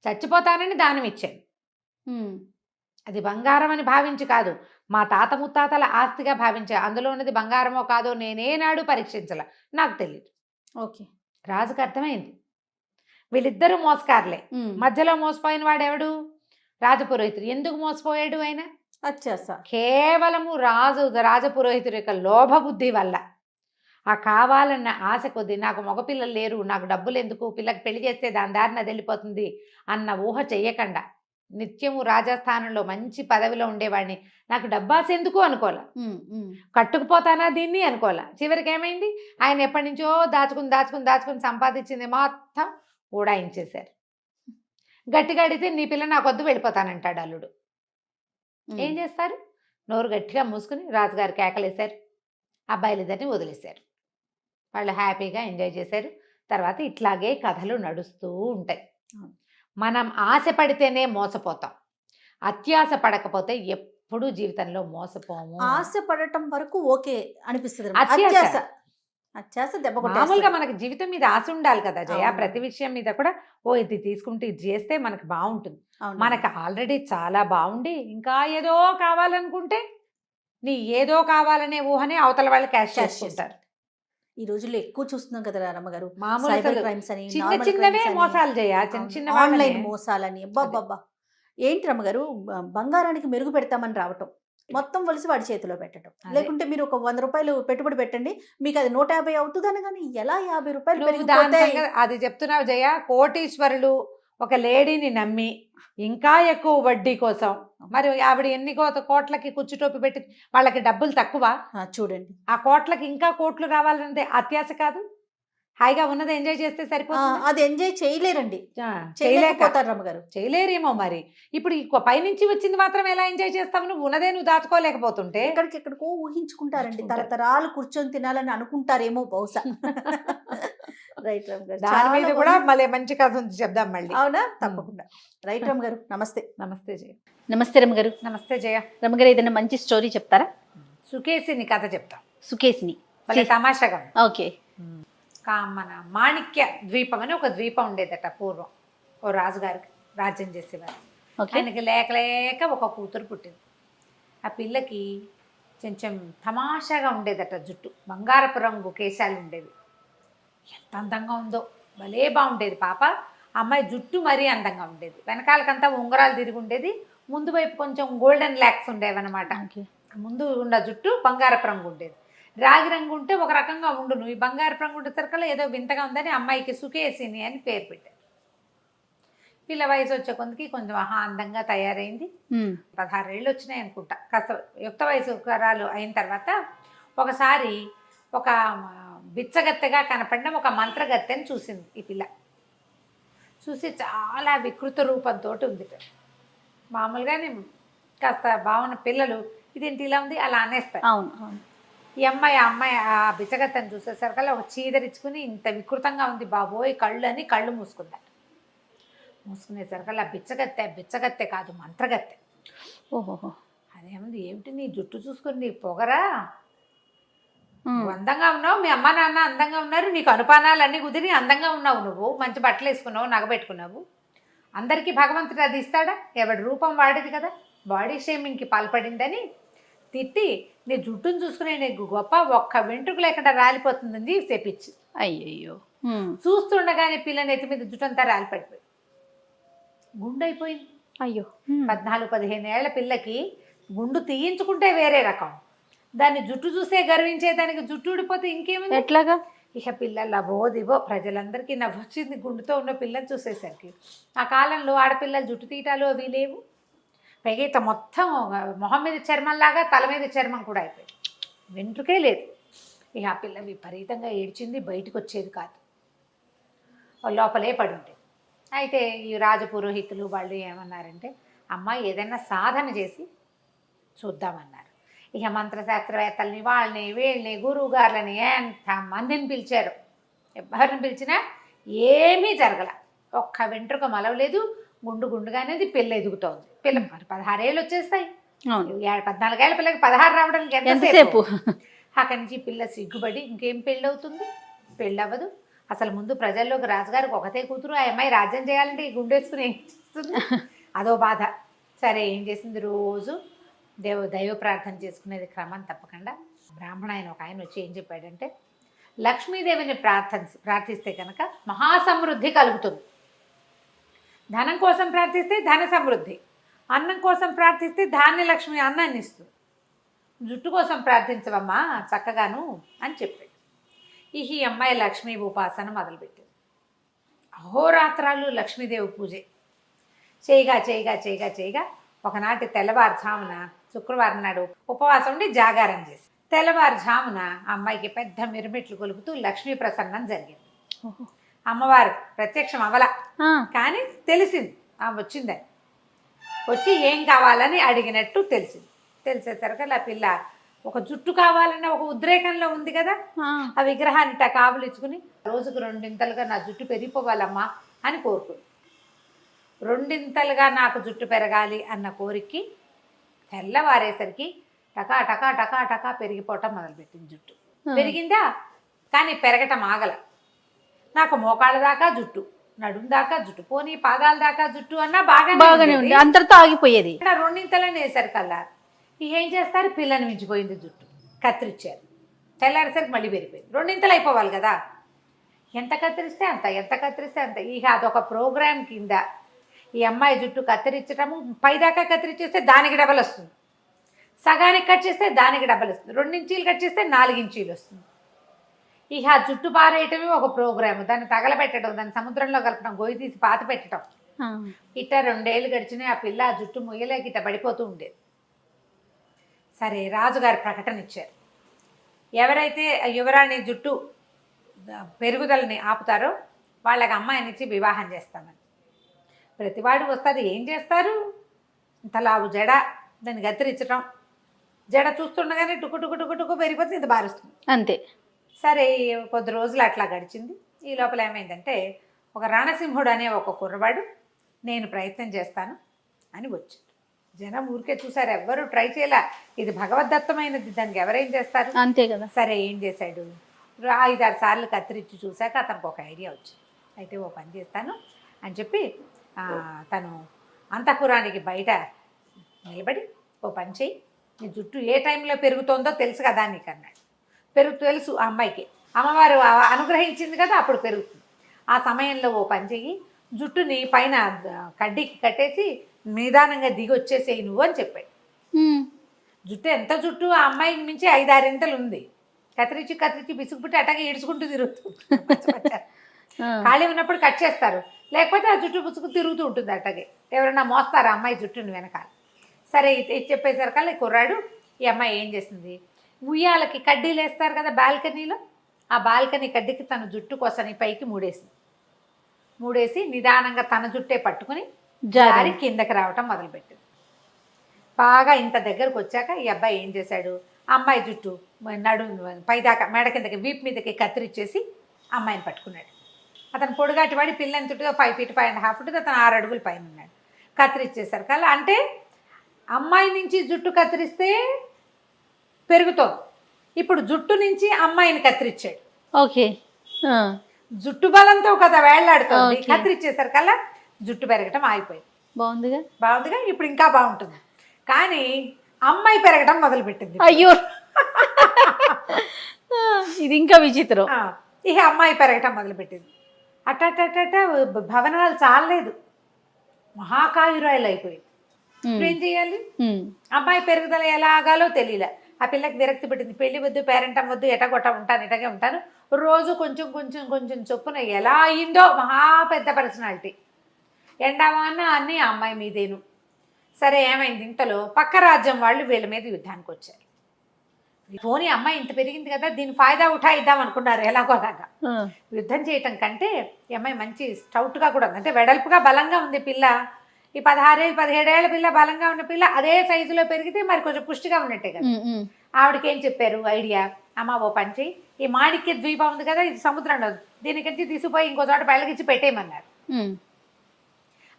చచ్చిపోతానని దానం ఇచ్చాను, అది బంగారం అని భావించి కాదు, మా తాత ముత్తాతల ఆస్తిగా భావించా, అందులో ఉన్నది బంగారమో కాదో నేనేనాడు పరీక్షించాల, నాకు తెలియదు. ఓకే, రాజుకు అర్థమైంది వీళ్ళిద్దరూ మోసకారులే. మధ్యలో మోసపోయిన వాడెవడు? రాజపురోహితుడు. ఎందుకు మోసపోయాడు ఆయన? కేవలము రాజపురోహితుడి యొక్క లోభబుద్ధి వల్ల, ఆ కావాలన్న ఆశ కొద్దీ, నాకు మగపిల్లలు లేరు, నాకు డబ్బులు ఎందుకు, పిల్లకి పెళ్లి చేస్తే దాని దారిన వెళ్ళిపోతుంది అన్న ఊహ చెయ్యకుండా, నిత్యము రాజస్థానంలో మంచి పదవిలో ఉండేవాడిని, నాకు డబ్బాస ఎందుకు అనుకోలే, కట్టుకుపోతానా దీన్ని అనుకోలే. చివరికి ఏమైంది, ఆయన ఎప్పటి నుంచో దాచుకుని సంపాదించింది మొత్తం ఊడాయించేశారు. గట్టిగా అడిగితే నీ పిల్ల నాకు వద్దు వెళ్ళిపోతానంటాడు అల్లుడు. ఏం చేస్తారు? నోరు గట్టిగా మూసుకుని రాజుగారు కేకలేశారు, అబ్బాయిలిద్దరిని వదిలేశారు. వాళ్ళు హ్యాపీగా ఎంజాయ్ చేశారు. తర్వాత ఇట్లాగే కథలు నడుస్తూ ఉంటాయి. మనం ఆశ పడితేనే మోసపోతాం, అత్యాశ పడకపోతే ఎప్పుడూ జీవితంలో మోసపోము. ఆశ పడటం వరకు ఓకే అనిపిస్తుంది, అత్యాశ దెబ్బ మామూలుగా మనకి జీవితం మీద ఆశ ఉండాలి కదా జయ. ప్రతి విషయం మీద కూడా ఇది తీసుకుంటే ఇది చేస్తే మనకు బాగుంటుంది. మనకు ఆల్రెడీ చాలా బాగుండి ఇంకా ఏదో కావాలనుకుంటే, నీ ఏదో కావాలనే ఊహనే అవతల వాళ్ళు క్యాష్ చేసుకుంటారు. ఈ రోజుల్లో ఎక్కువ చూస్తున్నాం కదా రమ్మగారు, చిన్నవే మోసాలు చేయ, చిన్న ఆన్లైన్ మోసాలని. అబ్బబ్బబ్బా, ఏంటి రమ్మగారు, బంగారానికి మెరుగు పెడతామని రావటం, మొత్తం వలిసి వాడి చేతిలో పెట్టడం, లేకుంటే మీరు ఒక 100 రూపాయలు పెట్టుబడి పెట్టండి మీకు అది 150 అవుతుంది అనగానే ఎలా 50 రూపాయలు. అది చెప్తున్నావు జయ. కోటీశ్వరులు ఒక లేడీని నమ్మి ఇంకా ఎక్కువ వడ్డీ కోసం, మరి ఆవిడ ఎన్ని కోట్లకి కుచ్చుటోపి పెట్టి, వాళ్ళకి డబ్బులు తక్కువ చూడండి, ఆ కోట్లకి ఇంకా కోట్లు రావాలంటే అత్యాశ కాదు. హాయిగా ఉన్నది ఎంజాయ్ చేస్తే సరిపోతుంది. అది ఎంజాయ్ చేయలేరండి, చేయలేక చేయలేకపోతారు రమ్మగారు. చేయలేరేమో మరి. ఇప్పుడు ఈ పైనుంచి వచ్చింది మాత్రం ఎలా ఎంజాయ్ చేస్తావు? నువ్వు ఉన్నదే నువ్వు దాచుకోలేకపోతుంటే. ఎక్కడికెక్కడికో ఊహించుకుంటారండి, ఊహించుకుంటారు. తరతరాలు కూర్చొని తినాలని అనుకుంటారేమో బహుశా. రైట్ రామ్ గారు, దాని చాలా మీద కూడా మళ్ళీ మంచి కథ ఉంది, చెప్దాం మళ్ళీ. అవునా, తప్పకుండా. రైట్ రామ్ గారు, నమస్తే. నమస్తే జయ. నమస్తే రమ్మ గారు. నమస్తే జయ. రమ్మ గారు, ఏదైనా మంచి స్టోరీ చెప్తారా? సుకేసిని కథ చెప్తా. సుకేసిని మళ్ళీ తమాషాగా ఉంది. ఓకే. మన మాణిక్య ద్వీపం అని ఒక ద్వీపం ఉండేదట పూర్వం. ఓ రాజుగారికి రాజ్యం చేసేవారు. ఆయనకి లేక లేక ఒక కూతురు పుట్టింది. ఆ పిల్లకి కొంచెం తమాషాగా ఉండేదట జుట్టు, బంగారపు రంగు కేశాలు ఉండేవి. ఎంత అందంగా ఉందో, భలే బాగుండేది పాప. అమ్మాయి జుట్టు మరీ అందంగా ఉండేది, వెనకాలకంతా ఉంగరాలు తిరిగి ఉండేది, ముందు వైపు కొంచెం గోల్డెన్ ల్యాక్స్ ఉండేవన్నమాట. ముందు ఉన్న జుట్టు బంగారపు రంగు ఉండేది. రాగి రంగు ఉంటే ఒక రకంగా ఉండును, ఈ బంగారపు రంగు ఉండేసరికల్లా ఏదో వింతగా ఉందని అమ్మాయికి సుకేసిని అని పేరు పెట్టారు. పిల్ల వయసు వచ్చే కొందికి కొంచెం అందంగా తయారైంది. 16 ఏళ్ళు వచ్చినాయి అనుకుంటా. కాస్త యుక్త వయసు అయిన తర్వాత ఒకసారి ఒక బిచ్చగత్తెగా కనపడిన ఒక మంత్రగత్తెని చూసింది ఈ పిల్ల. చూసి చాలా వికృత రూపంతో ఉంది. మామూలుగానే కాస్త బాగున్న పిల్లలు ఇదేంటి ఇలా ఉంది అలా అనేస్తారు. ఈ అమ్మాయి ఆ బిచ్చగత్తెని చూసేసరికల్లా ఒక చీదరించుకుని ఇంత వికృతంగా ఉంది బాబోయ్ కళ్ళు అని కళ్ళు మూసుకుందట. మూసుకునేసరికల్లా బిచ్చగత్తె కాదు, మంత్రగత్తె. ఓహో, అదేముంది, ఏమిటి నీ జుట్టు చూసుకుని నీ పొగరా, నువ్వు అందంగా ఉన్నావు, మీ అమ్మ నాన్న అందంగా ఉన్నారు, నీకు అనుపానాలన్నీ కుదిరి అందంగా ఉన్నావు, నువ్వు మంచి బట్టలు వేసుకున్నావు, నగబెట్టుకున్నావు, అందరికీ భగవంతుడు అది ఇస్తాడా? ఎవడి రూపం వాడేది కదా. బాడీ షేమింగ్కి పాల్పడిందని తిట్టి నీ జుట్టును చూసుకునే నీకు గొప్ప, ఒక్క వెంట్రుకు లేకుండా రాలిపోతుందని చెప్పించి. అయ్యయ్యో. చూస్తుండగానే పిల్ల నెత్తి మీద జుట్టు అంతా రాలిపడిపోయి గుండు అయిపోయింది. అయ్యో. 14-15 ఏళ్ల పిల్లకి గుండు తీయించుకుంటే వేరే రకం, దాన్ని జుట్టు చూసే గర్వించే దానికి జుట్టు ఊడిపోతే ఇంకేముంది? ఎట్లాగా? ఇక పిల్లలు అబోదివో ప్రజలందరికీ నవ్వొచ్చింది గుండుతో ఉన్న పిల్లని చూసేసరికి. ఆ కాలంలో ఆడపిల్లలు జుట్టు తీయటాలు అవి లేవు. పైగా ఇత మొత్తం మొహం మీద చర్మంలాగా తల మీద చర్మం కూడా అయిపోయింది, వెంట్రుకే లేదు. ఇక ఆ పిల్ల విపరీతంగా ఏడ్చింది, బయటకు వచ్చేది కాదు, లోపలే పడి ఉండేది. అయితే ఈ రాజపురోహితులు వాళ్ళు ఏమన్నారంటే, అమ్మ ఏదైనా సాధన చేసి చూద్దామన్నారు. ఇక మంత్రశాస్త్రవేత్తల్ని వాళ్ళని వీళ్ళని గురువుగారులని ఎంతమందిని పిలిచారు. ఎవరిని పిలిచినా ఏమీ జరగల, ఒక్క వెంట్రుక మలవలేదు, గుండుగానేది పిల్ల ఎదుగుతోంది. పిల్ల 16 ఏళ్ళు వచ్చేస్తాయి, 14 ఏళ్ళ పిల్లకి 16 రావడానికి ఎంతసేపు? అక్కడి నుంచి పిల్ల సిగ్గుపడి ఇంకేం పెళ్ళి అవుతుంది, పెళ్ళి అవ్వదు. అసలు ముందు ప్రజల్లోకి రాజుగారికి ఒకతే కూతురు, ఆ అమ్మాయి రాజ్యం చేయాలంటే ఈ గుండేసుకుని ఏం చేస్తుంది, అదో బాధ. సరే ఏం చేసింది, రోజు దైవ ప్రార్థన చేసుకునేది క్రమం తప్పకుండా. బ్రాహ్మణ ఆయన ఒక ఆయన వచ్చి ఏం చెప్పాడంటే, లక్ష్మీదేవిని ప్రార్థిస్తే కనుక మహాసమృద్ధి కలుగుతుంది. ధనం కోసం ప్రార్థిస్తే ధన సమృద్ధి, అన్నం కోసం ప్రార్థిస్తే ధాన్యలక్ష్మి అన్నాన్ని ఇస్తుంది, జుట్టు కోసం ప్రార్థించవమ్మా చక్కగాను అని చెప్పాడు. ఈ అమ్మాయి లక్ష్మీ ఉపాసన మొదలుపెట్టింది. అహోరాత్రాలు లక్ష్మీదేవి పూజే చేయగా ఒకనాటి తెల్లవారుజామున, శుక్రవారం నాడు ఉపవాసం ఉండి జాగారం చేసి, తెల్లవారుజామున అమ్మాయికి పెద్ద మిరుమిట్లు కొలుపుతూ లక్ష్మీ ప్రసన్నం జరిగింది. అమ్మవారు ప్రత్యక్షం అవల, కానీ తెలిసింది వచ్చిందని. వచ్చి ఏం కావాలని అడిగినట్టు తెలిసింది. తెలిసేసరికి ఆ పిల్ల ఒక జుట్టు కావాలన్న ఒక ఉద్రేకంలో ఉంది కదా, ఆ విగ్రహాన్ని కావలించుకుని రోజుకు 2 నా జుట్టు పెరిగిపోవాలమ్మా అని కోరుకుంది. 2 నాకు జుట్టు పెరగాలి అన్న కోరికకి తెల్లవారేసరికి టకా టకా టకా టకా పెరిగిపోవటం మొదలుపెట్టింది. జుట్టు పెరిగిందా, కానీ పెరగటం ఆగల. నాకు మోకాళ్ళ దాకా జుట్టు, నడుం దాకా జుట్టు, పోనీ పాదాల దాకా జుట్టు అన్నా బాగానే ఉంది, అంతటితో ఆగిపోయేది. 2 వేసరికల్లా ఏం చేస్తారు, పిల్లని మించిపోయింది జుట్టు, కత్తిరించారు. తెల్లారేసరికి మళ్ళీ పెరిగిపోయింది. 2 అయిపోవాలి కదా, ఎంత కత్తిరిస్తే అంత. ఇక అదొక ప్రోగ్రామ్ కింద ఈ అమ్మాయి జుట్టు కత్తిరించటము, పైదాకా కత్తిరించేస్తే దానికి డబల్ వస్తుంది, సగానికి కట్ చేస్తే దానికి డబల్ వస్తుంది, 2 ఇంచీలు కట్ చేస్తే 4 ఇంచీలు వస్తుంది. ఇక ఆ జుట్టు పారేయటమే ఒక ప్రోగ్రాము, దాన్ని తగలబెట్టడం, దాన్ని సముద్రంలో కలపడం, గొయ్యి తీసి పాత పెట్టడం. ఇట్ట 2 ఏళ్ళు గడిచినాయి. ఆ పిల్ల ఆ జుట్టు ముయ్యలేక ఇట్ట పడిపోతూ ఉండేది. సరే రాజుగారు ప్రకటన ఇచ్చారు, ఎవరైతే యువరాణి జుట్టు పెరుగుదలని ఆపుతారో వాళ్ళకి అమ్మాయినిచ్చి వివాహం చేస్తామని. ప్రతివాడు వస్తారు, ఏం చేస్తారు, ఇంతలావు జడ, దాన్ని గత్తిరించడం, జడ చూస్తుండగానే టుకు టుకు టుకు టుకు పెరిగిపోతే ఇంత బారుస్తుంది అంతే. సరే కొద్ది రోజులు అట్లా గడిచింది. ఈ లోపల ఏమైందంటే ఒక రణసింహుడు అనే ఒక కుర్రవాడు నేను ప్రయత్నం చేస్తాను అని వచ్చాడు. జనం ఊరికే చూసారు, ఎవ్వరూ ట్రై చేయలే, ఇది భగవద్దత్తమైనది, దానికి ఎవరేం చేస్తారు, అంతే కదా. సరే ఏం చేశాడు, 5-6 సార్లు కత్తిరించి చూశాక అతనికి ఒక ఐడియా వచ్చింది. అయితే ఓ పని చేస్తాను అని చెప్పి తను అంతఃపురానికి బయట నిలబడి ఓ పని చెయ్యి, నీ జుట్టు ఏ టైంలో పెరుగుతోందో తెలుసు కదా నీకు అన్నాడు. తెలుసు ఆ అమ్మాయికి, అమ్మవారు అనుగ్రహించింది కదా అప్పుడు పెరుగుతుంది. ఆ సమయంలో ఓ పని చెయ్యి, జుట్టుని పైన కడ్డీకి కట్టేసి నిదానంగా దిగి వచ్చేసేయి నువ్వు అని చెప్పాడు. జుట్టు ఎంత జుట్టు ఆ అమ్మాయికి మించి 5-6 ఇంతలు ఉంది. కత్తిరించి బిసుకుపుట్టి అట్టగా ఈడ్చుకుంటూ తిరుగుతుంది. ఖాళీ ఉన్నప్పుడు కట్ చేస్తారు, లేకపోతే ఆ జుట్టు పుచ్చుకు తిరుగుతూ ఉంటుంది అట్టగే. ఎవరైనా మోస్తారు ఆ అమ్మాయి జుట్టుని వెనకాల. సరే ఇది చెప్పేసరికల్లా కుర్రాడు, ఈ అమ్మాయి ఏం చేసింది, ఉయ్యాలకి కడ్డీలు వేస్తారు కదా బాల్కనీలో, ఆ బాల్కనీ కడ్డీకి తన జుట్టు కోసని పైకి మూడేసి నిదానంగా తన జుట్టే పట్టుకుని జారి కిందకి రావటం మొదలుపెట్టింది. బాగా ఇంత దగ్గరకు వచ్చాక ఈ అబ్బాయి ఏం చేశాడు, అమ్మాయి జుట్టు పైదాకా మెడ కిందకి వీపు మీదకి కత్తిరించేసి అమ్మాయిని పట్టుకున్నాడు. అతను పొడుగాటి వాడి పిల్లని చుట్టుగా 5 feet 5.5 feet, అతను 6 అడుగుల పైన ఉన్నాడు. కత్తిరించేశారు కల్లా, అంటే అమ్మాయి నుంచి జుట్టు కత్తిరిస్తే పెరుగుతోంది, ఇప్పుడు జుట్టు నుంచి అమ్మాయిని కత్తిరించాడు. ఓకే, జుట్టు బలంతో కదా వేళ్లాడుతుంది, కత్తిరించేశారు కల్లా జుట్టు పెరగటం ఆగిపోయింది. బాగుందిగా, ఇప్పుడు ఇంకా బాగుంటుంది. కానీ అమ్మాయి పెరగటం మొదలుపెట్టింది. అయ్యో, ఇది ఇంకా విచిత్రం. ఇక అమ్మాయి పెరగటం మొదలుపెట్టింది. అట్ట భవనాలు చాలలేదు, మహాకాయురాయలు అయిపోయింది. ఇప్పుడు ఏం చేయాలి, అమ్మాయి పెరుగుదల ఎలాగాలో తెలియలే. ఆ పిల్లకి విరక్తి పెట్టింది, పెళ్లి వద్దు, పేరెంటం వద్దు, ఎటగొట్ట ఉంటాను, ఇటగే ఉంటాను, రోజు కొంచెం కొంచెం కొంచెం చొప్పున ఎలా అయిందో మహా పెద్ద పర్సనాలిటీ. ఎండావాన అన్నీ ఆ అమ్మాయి మీదేను. సరే ఏమైంది, ఇంతలో పక్క రాజ్యం వాళ్ళు వీళ్ళ మీద యుద్ధానికి వచ్చారు. పోనీ అమ్మాయి ఇంత పెరిగింది కదా, దీని ఫాయిదా ఉఠాయిద్దాం అనుకున్నారు ఎలాగోలాగా. యుద్ధం చేయటం కంటే ఈ అమ్మాయి మంచి స్టౌట్గా కూడా ఉంది, అంటే వెడల్పుగా బలంగా ఉంది పిల్ల. ఈ 16-17 ఏళ్ల పిల్ల, బలంగా ఉన్న పిల్ల అదే సైజులో పెరిగితే మరి కొంచెం పుష్టిగా ఉన్నట్టే కదా. ఆవిడకి ఏం చెప్పారు ఐడియా, అమ్మ ఓ పని చెయ్యి, ఈ మాణిక్య ద్వీపం ఉంది కదా, ఇది సముద్రంలో, దీనికించి తీసుకుపోయి ఇంకో చోట బయలుగిచ్చి పెట్టేయమన్నారు.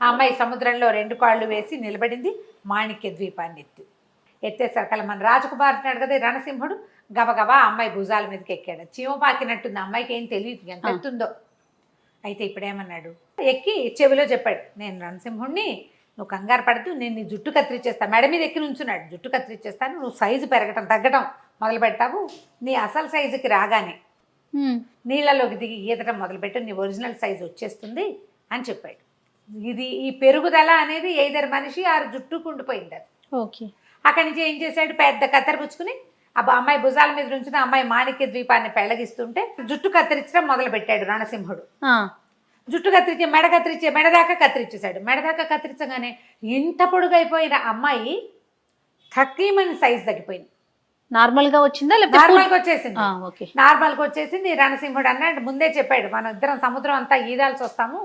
ఆ అమ్మాయి సముద్రంలో 2 కాళ్ళు వేసి నిలబడింది, మాణిక్య ద్వీపాన్ని ఎత్తేసరికల్లా మన రాజకుమార్ అంటున్నాడు కదా రణసింహుడు, గబగబా అమ్మాయి భుజాల మీదకి ఎక్కాడు. చీమ పాకినట్టుంది, అమ్మాయికి ఏం తెలియదు ఎంత ఎత్తుందో. అయితే ఇప్పుడేమన్నాడు, ఎక్కి చెవిలో చెప్పాడు, నేను రణసింహుడిని, నువ్వు కంగారు పడుతూ నేను నీ జుట్టు కత్తిరించేస్తాను. మెడ మీద ఎక్కి నుంచున్నాడు, జుట్టు కత్తిరించేస్తాను, నువ్వు సైజు తగ్గటం మొదలు పెడతావు, నీ అసలు సైజుకి రాగానే నీళ్ళలోకి దిగి ఈదటం మొదలుపెట్టు, నీ ఒరిజినల్ సైజు వచ్చేస్తుంది అని చెప్పాడు. ఈ పెరుగుదల అనేది ఏదర్ మనిషి ఆ జుట్టు కుండిపోయింది అది. ఓకే, అక్కడి నుంచి ఏం చేశాడు, పెద్ద కత్తెర పుచ్చుకుని అమ్మాయి భుజాల మీద నుంచి అమ్మాయి మాణిక్య ద్వీపాన్ని పెళ్లగిస్తుంటే జుట్టు కత్తిరించడం మొదలు పెట్టాడు రణసింహుడు. జుట్టు కత్తిరించే మెడ దాకా కత్తిరించేశాడు. మెడ దాకా కత్తిరించగానే ఇంత పొడుగైపోయిన అమ్మాయి 30 సైజ్ తగ్గిపోయింది. నార్మల్గా వచ్చిందా? నార్మల్గా వచ్చేసింది. నార్మల్గా వచ్చేసింది. రణసింహుడు అన్నాడు, ముందే చెప్పాడు, మనం ఇద్దరం సముద్రం అంతా ఈదాల్సి వస్తాము,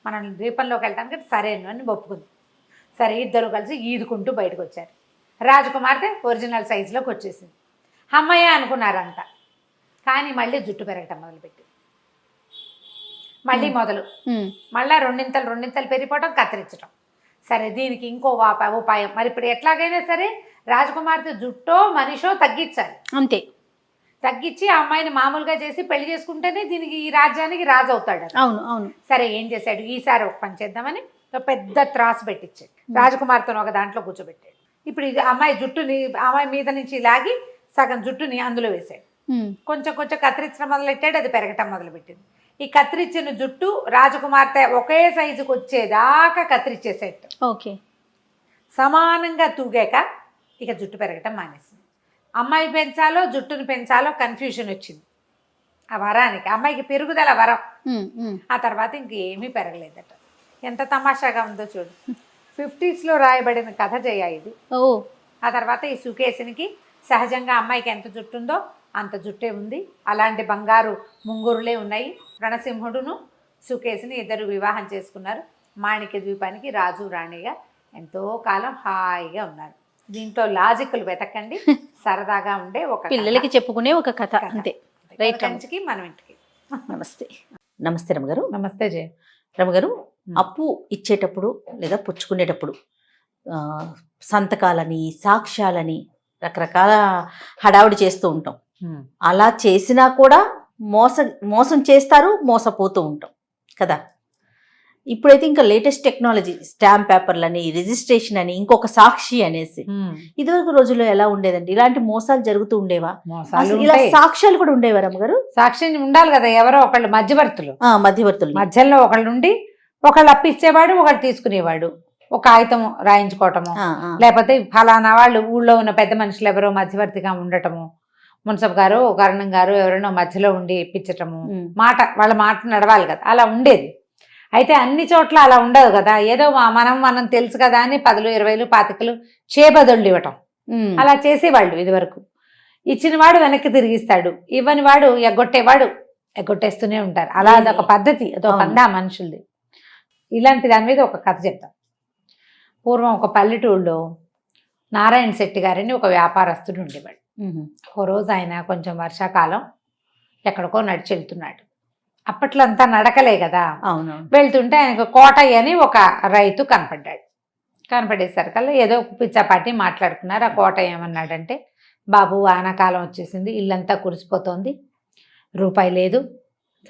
మనం ద్వీపంలోకి వెళ్తానికి సరేను అని ఒప్పుకుంది. సరే ఇద్దరు కలిసి ఈదుకుంటూ బయటకు వచ్చారు. రాజకుమార్తె ఒరిజినల్ సైజులోకి వచ్చేసింది. అమ్మాయి అనుకున్నారంట. కానీ మళ్ళీ జుట్టు పెరగటం మొదలుపెట్టింది. మళ్ళీ మళ్ళీ రెండింతలు పెరిగిపోవటం, కత్తిరించడం. సరే దీనికి ఇంకో ఉపాయం, మరి ఇప్పుడు ఎట్లాగైనా సరే రాజకుమార్తె జుట్టో మనిషో తగ్గించాలి. అంతే, తగ్గించి ఆ అమ్మాయిని మామూలుగా చేసి పెళ్లి చేసుకుంటేనే దీనికి ఈ రాజ్యానికి రాజు అవుతాడు. అవును అవును. సరే ఏం చేశాడు, ఈసారి ఒక పని చేద్దామని పెద్ద త్రాసు పెట్టించాడు. రాజకుమార్తెను ఒక దాంట్లో కూర్చోబెట్టాడు. ఇప్పుడు ఇది అమ్మాయి మీద నుంచి లాగి సగం జుట్టుని అందులో వేసాడు. కొంచెం కొంచెం కత్తిరించడం మొదలెట్టాడు, అది పెరగటం మొదలుపెట్టింది. ఈ కత్తిరించిన జుట్టు రాజకుమార్తె ఒకే సైజుకి వచ్చేదాకా కత్తిరించేసేట. ఓకే, సమానంగా తూగాక ఇక జుట్టు పెరగటం మానేసింది. అమ్మాయి పెంచాలో జుట్టును పెంచాలో కన్ఫ్యూజన్ వచ్చింది. ఆ వరానికి అమ్మాయికి పెరుగుదల వరం. ఆ తర్వాత ఇంకేమీ పెరగలేదట. ఎంత తమాషాగా ఉందో చూడు. 50s రాయబడిన కథ జయ ఇది. ఆ తర్వాత ఈ సుకేసునికి సహజంగా అమ్మాయికి ఎంత జుట్టు ఉందో అంత జుట్టే ఉంది. అలాంటి బంగారు ముంగురులే ఉన్నాయి. రణసింహుడును సుకేసిని ఇద్దరు వివాహం చేసుకున్నారు. మాణిక్య ద్వీపానికి రాజు రాణిగా ఎంతో కాలం హాయిగా ఉన్నారు. దీంట్లో లాజిక్లు వెతకండి, సరదాగా ఉండే ఒక పిల్లలకి చెప్పుకునే ఒక కథ అంతే. రైట్. కంచికి మనం ఇంటికి. నమస్తే. నమస్తే రమగారు. నమస్తే జయ. రమగారు, అప్పు ఇచ్చేటప్పుడు లేదా పుచ్చుకునేటప్పుడు సంతకాలని, సాక్ష్యాలని రకరకాల హడావుడి చేస్తూ ఉంటాం. అలా చేసినా కూడా మోసం చేస్తారు, మోసపోతూ ఉంటాం కదా. ఇప్పుడైతే ఇంకా లేటెస్ట్ టెక్నాలజీ, స్టాంప్ పేపర్లని, రిజిస్ట్రేషన్ అని, ఇంకొక సాక్షి అనేసి. ఇదివరకు రోజుల్లో ఎలా ఉండేదండి? ఇలాంటి మోసాలు జరుగుతూ ఉండేవా? ఇలా సాక్ష్యాలు కూడా ఉండేవా రమ్మగారు? సాక్షి ఉండాలి కదా, ఎవరో ఒకళ్ళు మధ్యవర్తులు. మధ్యలో ఒకళ్ళు ఉండి ఒకళ్ళు అప్పిచ్చేవాడు, ఒకళ్ళు తీసుకునేవాడు. ఒక కాగితం రాయించుకోవటము, లేకపోతే ఫలానా వాళ్ళు ఊళ్ళో ఉన్న పెద్ద మనుషులు ఎవరో మధ్యవర్తిగా ఉండటము, మున్సబ్ గారు, కరణం గారు ఎవరైనా మధ్యలో ఉండి ఇప్పించటము, వాళ్ళ మాట నడవాలి కదా, అలా ఉండేది. అయితే అన్ని చోట్ల అలా ఉండదు కదా. ఏదో మనం తెలుసు కదా అని 10, 20, 25 చేబదుళ్ళు ఇవ్వటం అలా చేసేవాళ్ళు ఇదివరకు. ఇచ్చిన వాడు వెనక్కి తిరిగిస్తాడు, ఇవ్వని వాడు ఎగ్గొట్టేస్తూనే ఉంటారు. అలా అదొక పద్ధతి, అదొక పందా మనుషులది. ఇలాంటి దాని మీద ఒక కథ చెప్తాం. పూర్వం ఒక పల్లెటూళ్ళలో నారాయణ శెట్టి గారని ఒక వ్యాపారస్తుడు ఉండేవాడు. ఓ రోజు ఆయన కొంచెం వర్షాకాలం ఎక్కడికో నడిచి వెళ్తున్నాడు. అప్పట్లో అంతా నడకలే కదా. వెళ్తుంటే ఆయనకు కోటయ్య అని ఒక రైతు కనపడ్డాడు. కనపడేసరికల్లా ఏదో పిచ్చాపాటి మాట్లాడుకున్నారు. ఆ కోటయ్య ఏమన్నాడంటే, బాబు వానాకాలం వచ్చేసింది, ఇల్లంతా కురిసిపోతుంది, రూపాయి లేదు,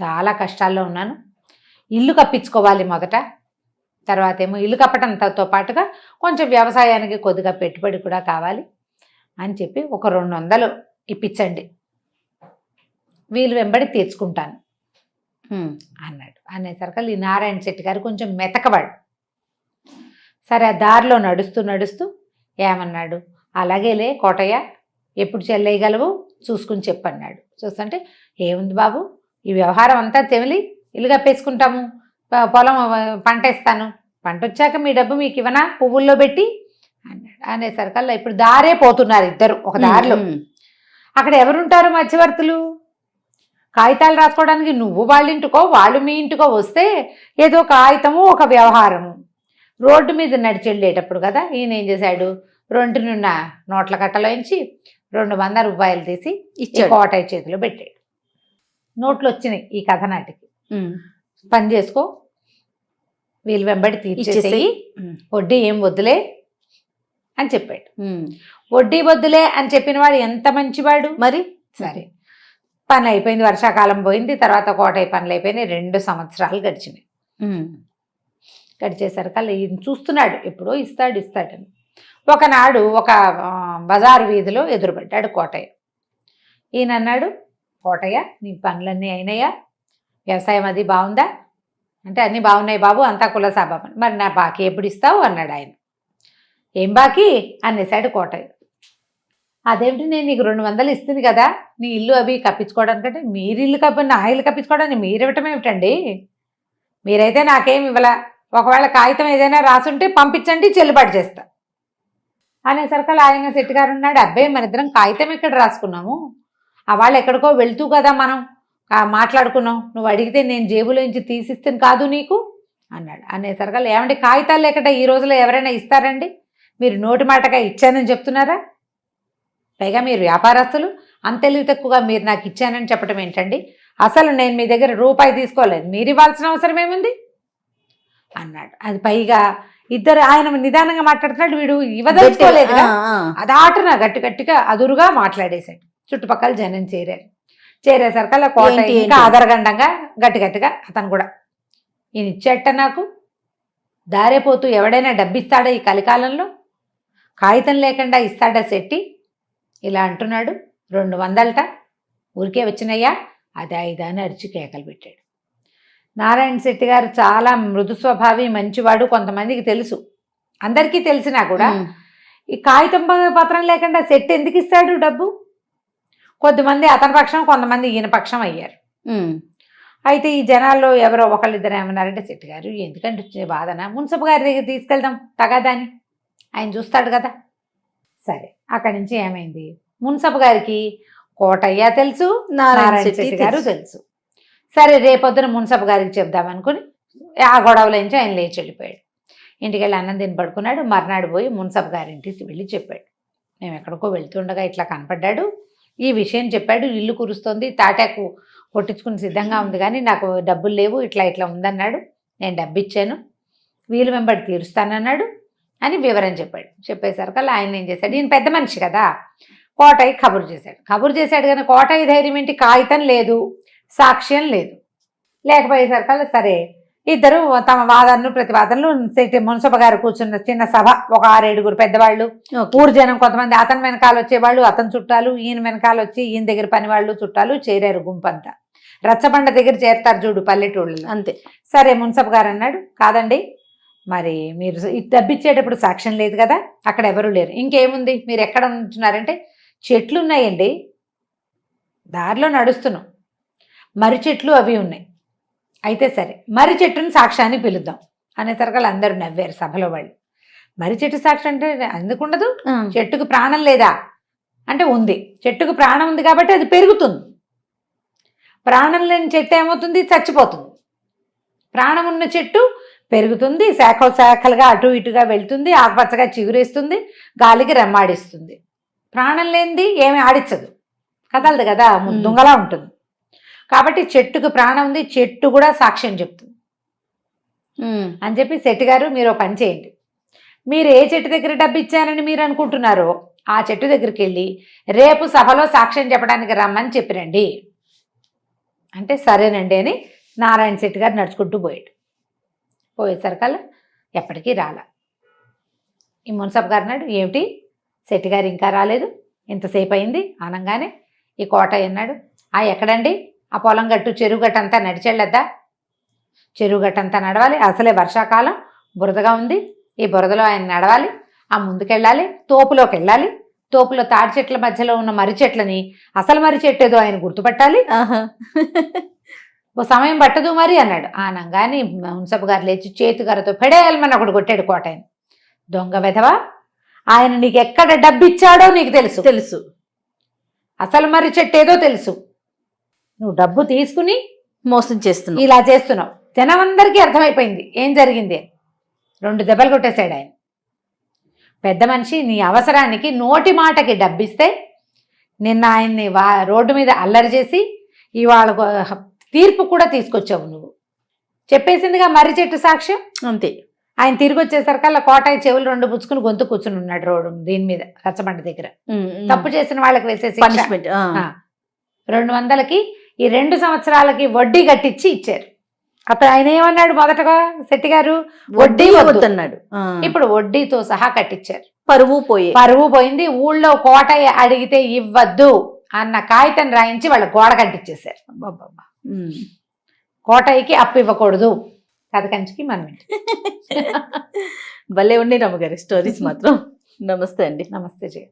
చాలా కష్టాల్లో ఉన్నాను, ఇల్లు కప్పించుకోవాలి మొదట, తర్వాత ఏమో ఇల్లు కప్పటంతో పాటుగా కొంచెం వ్యవసాయానికి కొద్దిగా పెట్టుబడి కూడా కావాలి అని చెప్పి ఒక 200 ఇప్పించండి, వీలు వెంబడి తీర్చుకుంటాను అన్నాడు. అనేసరికి ఈ నారాయణ శెట్టి గారు కొంచెం మెతకవాడు. సరే, ఆ దారిలో నడుస్తూ ఏమన్నాడు, అలాగేలే కోటయ్య, ఎప్పుడు చెల్లేయగలవు చూసుకుని చెప్పన్నాడు. చూస్తుంటే, ఏముంది బాబు, ఈ వ్యవహారం అంతా తెమిలి ఇల్లు కప్పేసుకుంటాము, పొలం పంట వేస్తాను, పంట వచ్చాక మీ డబ్బు మీకు ఇవ్వనా పువ్వుల్లో పెట్టి అన్నాడు. అనేసరికల్లా ఇప్పుడు దారే పోతున్నారు ఇద్దరు ఒక దారిలో. అక్కడ ఎవరుంటారు మధ్యవర్తులు? కాగితాలు రాసుకోవడానికి నువ్వు వాళ్ళ ఇంటికో వాళ్ళు మీ ఇంటికో వస్తే ఏదో కాగితము ఒక వ్యవహారము. రోడ్డు మీద నడిచి వెళ్ళేటప్పుడు కదా ఈయన ఏం చేశాడు, రొంటినున్న నోట్ల కట్టలోంచి 200 రూపాయలు తీసి కోటయ్య చేతిలో పెట్టాడు. నోట్లు వచ్చినాయి ఈ కథ నాటికి. పని చేసుకో, వీళ్ళు వెంబడి తీర్చేసేయి, వడ్డీ ఏం వద్దులే అని చెప్పాడు. వడ్డీ వద్దులే అని చెప్పిన వాడు ఎంత మంచివాడు మరి. సరే, పని అయిపోయింది, వర్షాకాలం పోయింది, తర్వాత కోటయ్య పనులు అయిపోయినాయి. 2 సంవత్సరాలు గడిచినాయి. గడిచేసరికల్లా ఈయన చూస్తున్నాడు, ఎప్పుడో ఇస్తాడని. ఒకనాడు ఒక బజారు వీధిలో ఎదురుపడ్డాడు కోటయ్య. ఈయన అన్నాడు, కోటయ్య, నీ పనులన్నీ అయినాయా, వ్యవసాయం అది బాగుందా అంటే, అన్నీ బాగున్నాయి బాబు, అంతా కులసాబాబు. మరి నా బాకీ ఎప్పుడు ఇస్తావు అన్నాడు ఆయన. ఏం బాకీ అనేసాడు కోటయ్య. అదేమిటి, నేను నీకు 200 ఇస్తుంది కదా నీ ఇల్లు అవి కప్పించుకోవడానికంటే. మీరు ఇల్లు నా ఇల్లు కప్పించుకోవడానికి మీరు ఇవ్వటం ఏమిటండి, మీరైతే నాకేమి ఇవ్వాల, ఒకవేళ కాగితం ఏదైనా రాసుంటే పంపించండి, చెల్లుబాటు చేస్తా అనేసరికి ఆయన శెట్టి గారు ఉన్నాడు, అబ్బాయి మన ఇద్దరం కాగితం ఎక్కడ రాసుకున్నాము, ఆ వాళ్ళు ఎక్కడికో వెళ్తూ కదా మనం మాట్లాడుకున్నాం, నువ్వు అడిగితే నేను జేబులోంచి తీసిస్తాను కాదు నీకు అన్నాడు. అనేసరికి ఏమంటే కాగితాలు లేకుండా ఈ రోజులో ఎవరైనా ఇస్తారండి, మీరు నోటి మాటగా ఇచ్చానని చెప్తున్నారా, పైగా మీరు వ్యాపారస్తులు, అంతెలివి తక్కువగా మీరు నాకు ఇచ్చానని చెప్పడం ఏంటండి, అసలు నేను మీ దగ్గర రూపాయి తీసుకోలేదు, మీరు ఇవ్వాల్సిన అవసరం ఏముంది అన్నాడు. అది పైగా ఇద్దరు ఆయన నిదానంగా మాట్లాడుతున్నాడు, వీడు ఇవ్వదలుచుకోలేదు, అదాటన గట్టిగా అదురుగా మాట్లాడేశాడు. చుట్టుపక్కల జనం చేరేసరికల్లా కోటయ్య ఇంకా ఆదరగండంగా గట్టిగా అతను కూడా, ఈయన ఇచ్చేట నాకు దారేపోతూ ఎవడైనా డబ్బిస్తాడా ఈ కలికాలంలో, కాగితం లేకుండా ఇస్తాడా శెట్టి ఇలా అంటున్నాడు, 200 ఊరికే వచ్చినయ్యా, అది 5 అని అరిచి కేకలు పెట్టాడు. నారాయణ శెట్టి గారు చాలా మృదు స్వభావి, మంచివాడు, కొంతమందికి తెలుసు, అందరికీ తెలిసినా కూడా ఈ కాగితం పత్రం లేకుండా శెట్టి ఎందుకు ఇస్తాడు డబ్బు. కొద్దిమంది అతని పక్షం, కొంతమంది ఈయన పక్షం అయ్యారు. అయితే ఈ జనాల్లో ఎవరో ఒకళ్ళిద్దరు ఏమన్నారంటే, శెట్టి గారు ఎందుకంటే వచ్చే బాధన, మున్సబ్ గారి దగ్గర తీసుకెళ్దాం తగాదాని, ఆయన చూస్తాడు కదా. సరే, అక్కడి నుంచి ఏమైంది, మున్సబ్ గారికి కోటయ్య తెలుసు, నారాయణ నారాయణ శెట్టి శెట్టి గారు తెలుసు. తెలుసు. సరే రేపొద్దున మున్సబ్ గారికి చెప్దామనుకుని ఆ గొడవలోంచి ఆయన లేచి వెళ్ళిపోయాడు. ఇంటికి వెళ్ళి అన్నం తిని పడుకున్నాడు. మర్నాడు పోయి మున్సబ్ గారింటికి వెళ్ళి చెప్పాడు, మేము ఎక్కడికో వెళ్తుండగా ఇట్లా కనపడ్డాడు, ఈ విషయం చెప్పాడు, ఇల్లు కురుస్తోంది, తాటాకు కొట్టించుకుని సిద్ధంగా ఉంది కానీ నాకు డబ్బులు లేవు, ఇట్లా ఇట్లా ఉందన్నాడు, నేను డబ్బు ఇచ్చాను, వీలు వెంబడి తీరుస్తానన్నాడు అని వివరం చెప్పాడు. చెప్పేసరికల్లా ఆయన ఏం చేశాడు, ఈయన పెద్ద మనిషి కదా, కోటయ్య కబురు చేశాడు కానీ కోటయ్య ధైర్యం ఏంటి, కాగితం లేదు, సాక్ష్యం లేదు. లేకపోయేసరికల్లా సరే ఇద్దరు తమ వాదనలు ప్రతివాదనలు మున్సబ గారు కూర్చున్న చిన్న సభ, ఒక 6-7 పెద్దవాళ్ళు, ఊరు జనం కొంతమంది, అతని వెనకాల వచ్చేవాళ్ళు, అతని చుట్టాలు, ఈయన వెనకాల వచ్చి ఈయన దగ్గర పనివాళ్ళు చుట్టాలు చేరారు. గుంపంతా రచ్చబండ దగ్గర చేరతారు చూడు పల్లెటూళ్ళు అంతే. సరే మున్సబ్ గారు అన్నాడు, కాదండి మరి మీరు డబ్బిచ్చేటప్పుడు సాక్ష్యం లేదు కదా, అక్కడ ఎవరు లేరు, ఇంకేముంది, మీరు ఎక్కడ ఉంటున్నారంటే చెట్లు ఉన్నాయండి, దారిలో నడుస్తున్నాం, మర్రి చెట్లు అవి ఉన్నాయి, అయితే సరే మర్రి చెట్టుని సాక్ష్యాన్ని పిలుద్దాం అనేసరికి అందరూ నవ్వారు సభలో వాళ్ళు. మర్రి చెట్టు సాక్ష్యం అంటే ఎందుకుండదు, చెట్టుకు ప్రాణం లేదా అంటే ఉంది, చెట్టుకు ప్రాణం ఉంది కాబట్టి అది పెరుగుతుంది, ప్రాణం లేని చెట్టు ఏమవుతుంది, చచ్చిపోతుంది. ప్రాణం ఉన్న చెట్టు పెరుగుతుంది, శాఖలుగా అటు ఇటుగా వెళ్తుంది, ఆకుపచ్చగా చిగురేస్తుంది, గాలికి రెమ్మాడిస్తుంది. ప్రాణం లేనిది ఏమి ఆడించదు, కదలదు కదా, దుంగలా ఉంటుంది. కాబట్టి చెట్టుకు ప్రాణం ఉంది, చెట్టు కూడా సాక్ష్యం చెప్తుంది అని చెప్పి శెట్టి గారు మీరు పని చేయండి, మీరు ఏ చెట్టు దగ్గర డబ్బు ఇచ్చారని మీరు అనుకుంటున్నారో ఆ చెట్టు దగ్గరికి వెళ్ళి రేపు సభలో సాక్ష్యం చెప్పడానికి రమ్మని చెప్పిరండి అంటే సరేనండి అని నారాయణ శెట్టి గారు నడుచుకుంటూ పోయేసరికల్లా ఎప్పటికీ రాల. ఈ మున్సబ్ గారు అన్నాడు, ఏమిటి శెట్టి గారు ఇంకా రాలేదు, ఇంతసేపు అయింది అనగానే ఈ కోటయ్య అన్నాడు, ఎక్కడండి ఆ పొలం గట్టు చెరువు గట్టు అంతా నడిచెళ్ళద్దా, చెరువు గట్టు అంతా నడవాలి, అసలే వర్షాకాలం బురదగా ఉంది, ఈ బురదలో ఆయన నడవాలి, ఆ ముందుకెళ్ళాలి, తోపులోకి వెళ్ళాలి, తోపులో తాడి చెట్ల మధ్యలో ఉన్న మర్రి చెట్లని, అసలు మర్రి చెట్టు ఏదో ఆయన గుర్తుపట్టాలి, ఓ సమయం పట్టదు మరి అన్నాడు. ఆనంగాని మున్సబ్ గారు లేచి చేతిగారితో పెడేయాలమని ఒకటి కొట్టాడు కోటయ్య. దొంగ వెధవా, ఆయన నీకు ఎక్కడ డబ్బు ఇచ్చాడో నీకు తెలుసు, అసలు మర్రి చెట్టు ఏదో తెలుసు, నువ్వు డబ్బు తీసుకుని మోసం చేస్తున్నావు, ఇలా చేస్తున్నావు. జనం అందరికీ అర్థమైపోయింది ఏం జరిగింది. 2 దెబ్బలు కొట్టేశాడు ఆయన. పెద్ద మనిషి నీ అవసరానికి నోటి మాటకి డబ్బిస్తే నిన్న ఆయన్ని రోడ్డు మీద అల్లరి చేసి ఇవాళ తీర్పు కూడా తీసుకొచ్చావు నువ్వు. చెప్పేసిందిగా మర్రి చెట్టు సాక్ష్యం అంతే. ఆయన తిరిగి వచ్చేసరికల్లా కోటయ్య చెవులు 2 పుచ్చుకుని గొంతు కూర్చుని ఉన్నాడు రోడ్డు దీని మీద రచ్చబండ దగ్గర. తప్పు చేసిన వాళ్ళకి వేసేసి 200కి ఈ 2 సంవత్సరాలకి వడ్డీ కట్టించి ఇచ్చారు. అతను ఆయన ఏమన్నాడు మొదటగా శెట్టి గారు, వడ్డీ వద్దన్నాడు. ఇప్పుడు వడ్డీతో సహా కట్టించారు. పరువు పోయింది. ఊళ్ళో కోటయ్య అడిగితే ఇవ్వద్దు అన్న కాగితం రాయించి వాళ్ళ గోడ కట్టించేశారు. కోటయ్యకి అప్పు ఇవ్వకూడదు. కథ కంచికి మనం భలే ఉండి రమ్మగారి స్టోరీస్ మాత్రం. నమస్తే అండి. నమస్తే జయ.